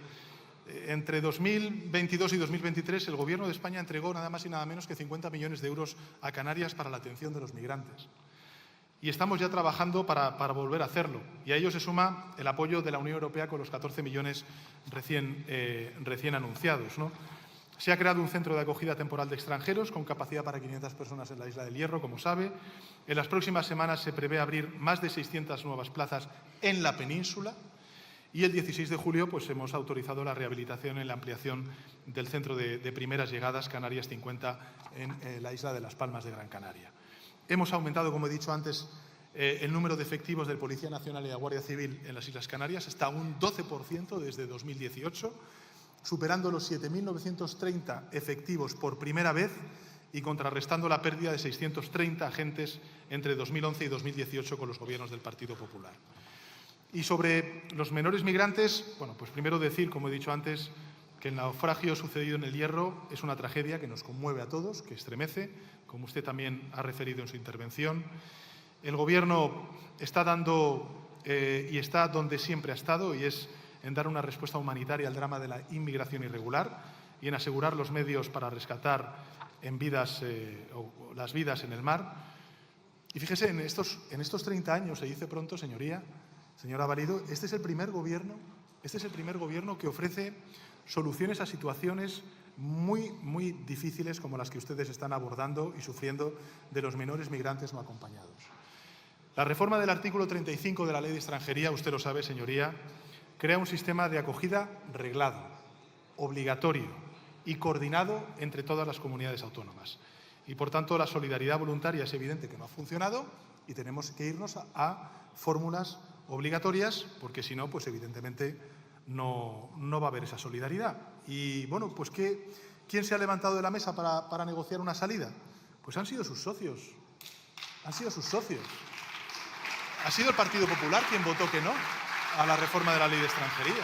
Entre 2022 y 2023 el Gobierno de España entregó nada más y nada menos que 50 millones de euros a Canarias para la atención de los migrantes. Y estamos ya trabajando para volver a hacerlo. Y a ello se suma el apoyo de la Unión Europea con los 14 millones recién anunciados, ¿no? Se ha creado un centro de acogida temporal de extranjeros con capacidad para 500 personas en la Isla del Hierro, como sabe. En las próximas semanas se prevé abrir más de 600 nuevas plazas en la península. Y el 16 de julio pues, hemos autorizado la rehabilitación y la ampliación del centro de primeras llegadas Canarias 50 en la isla de Las Palmas de Gran Canaria. Hemos aumentado, como he dicho antes, el número de efectivos del Policía Nacional y la Guardia Civil en las Islas Canarias hasta un 12% desde 2018, superando los 7.930 efectivos por primera vez y contrarrestando la pérdida de 630 agentes entre 2011 y 2018 con los gobiernos del Partido Popular. Y sobre los menores migrantes, bueno, pues primero decir, como he dicho antes, que el naufragio sucedido en el Hierro es una tragedia que nos conmueve a todos, que estremece, como usted también ha referido en su intervención. El Gobierno está dando y está donde siempre ha estado, y es en dar una respuesta humanitaria al drama de la inmigración irregular y en asegurar los medios para rescatar las vidas en el mar. Y fíjese, en estos 30 años, se dice pronto, señora Valido, este es el primer gobierno que ofrece soluciones a situaciones muy difíciles como las que ustedes están abordando y sufriendo de los menores migrantes no acompañados. La reforma del artículo 35 de la Ley de Extranjería, usted lo sabe, señoría, crea un sistema de acogida reglado, obligatorio y coordinado entre todas las comunidades autónomas. Y, por tanto, la solidaridad voluntaria es evidente que no ha funcionado y tenemos que irnos a fórmulas obligatorias, porque si no, pues evidentemente no va a haber esa solidaridad. Y bueno, pues ¿quién se ha levantado de la mesa para negociar una salida? Pues han sido sus socios. Han sido sus socios. Ha sido el Partido Popular quien votó que no a la reforma de la Ley de Extranjería.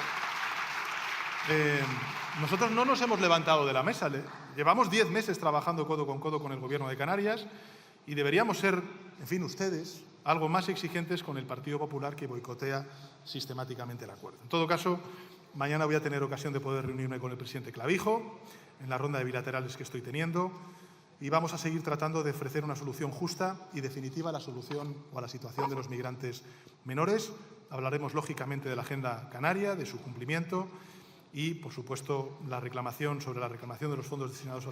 Nosotros no nos hemos levantado de la mesa. Llevamos 10 meses trabajando codo con el Gobierno de Canarias y deberíamos ser, en fin, ustedes, algo más exigentes con el Partido Popular que boicotea sistemáticamente el acuerdo. En todo caso, mañana voy a tener ocasión de poder reunirme con el presidente Clavijo en la ronda de bilaterales que estoy teniendo y vamos a seguir tratando de ofrecer una solución justa y definitiva a la solución o a la situación de los migrantes menores. Hablaremos, lógicamente, de la Agenda Canaria, de su cumplimiento y, por supuesto, la reclamación de los fondos destinados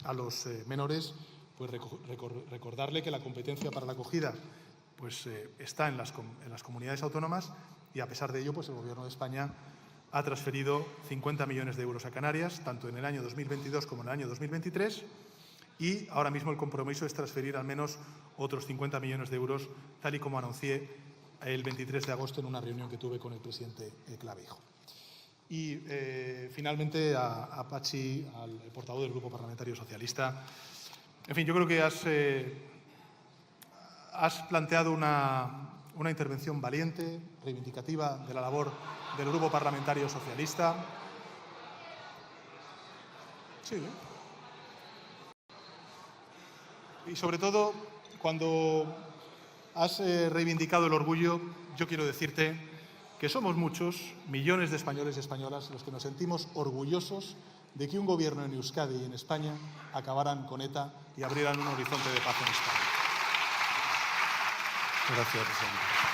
a los menores. Pues recordarle que la competencia para la acogida pues, está en las comunidades autónomas y, a pesar de ello, pues, el Gobierno de España ha transferido 50 millones de euros a Canarias, tanto en el año 2022 como en el año 2023, y ahora mismo el compromiso es transferir al menos otros 50 millones de euros, tal y como anuncié el 23 de agosto en una reunión que tuve con el presidente Clavijo. Y finalmente a Pachi, al portavoz del Grupo Parlamentario Socialista. En fin, yo creo que has planteado una intervención valiente, reivindicativa de la labor del Grupo Parlamentario Socialista. Sí. Y sobre todo, cuando has reivindicado el orgullo, yo quiero decirte que somos muchos, millones de españoles y españolas, los que nos sentimos orgullosos de que un gobierno en Euskadi y en España acabaran con ETA y abrieran un horizonte de paz en España. Gracias, presidente.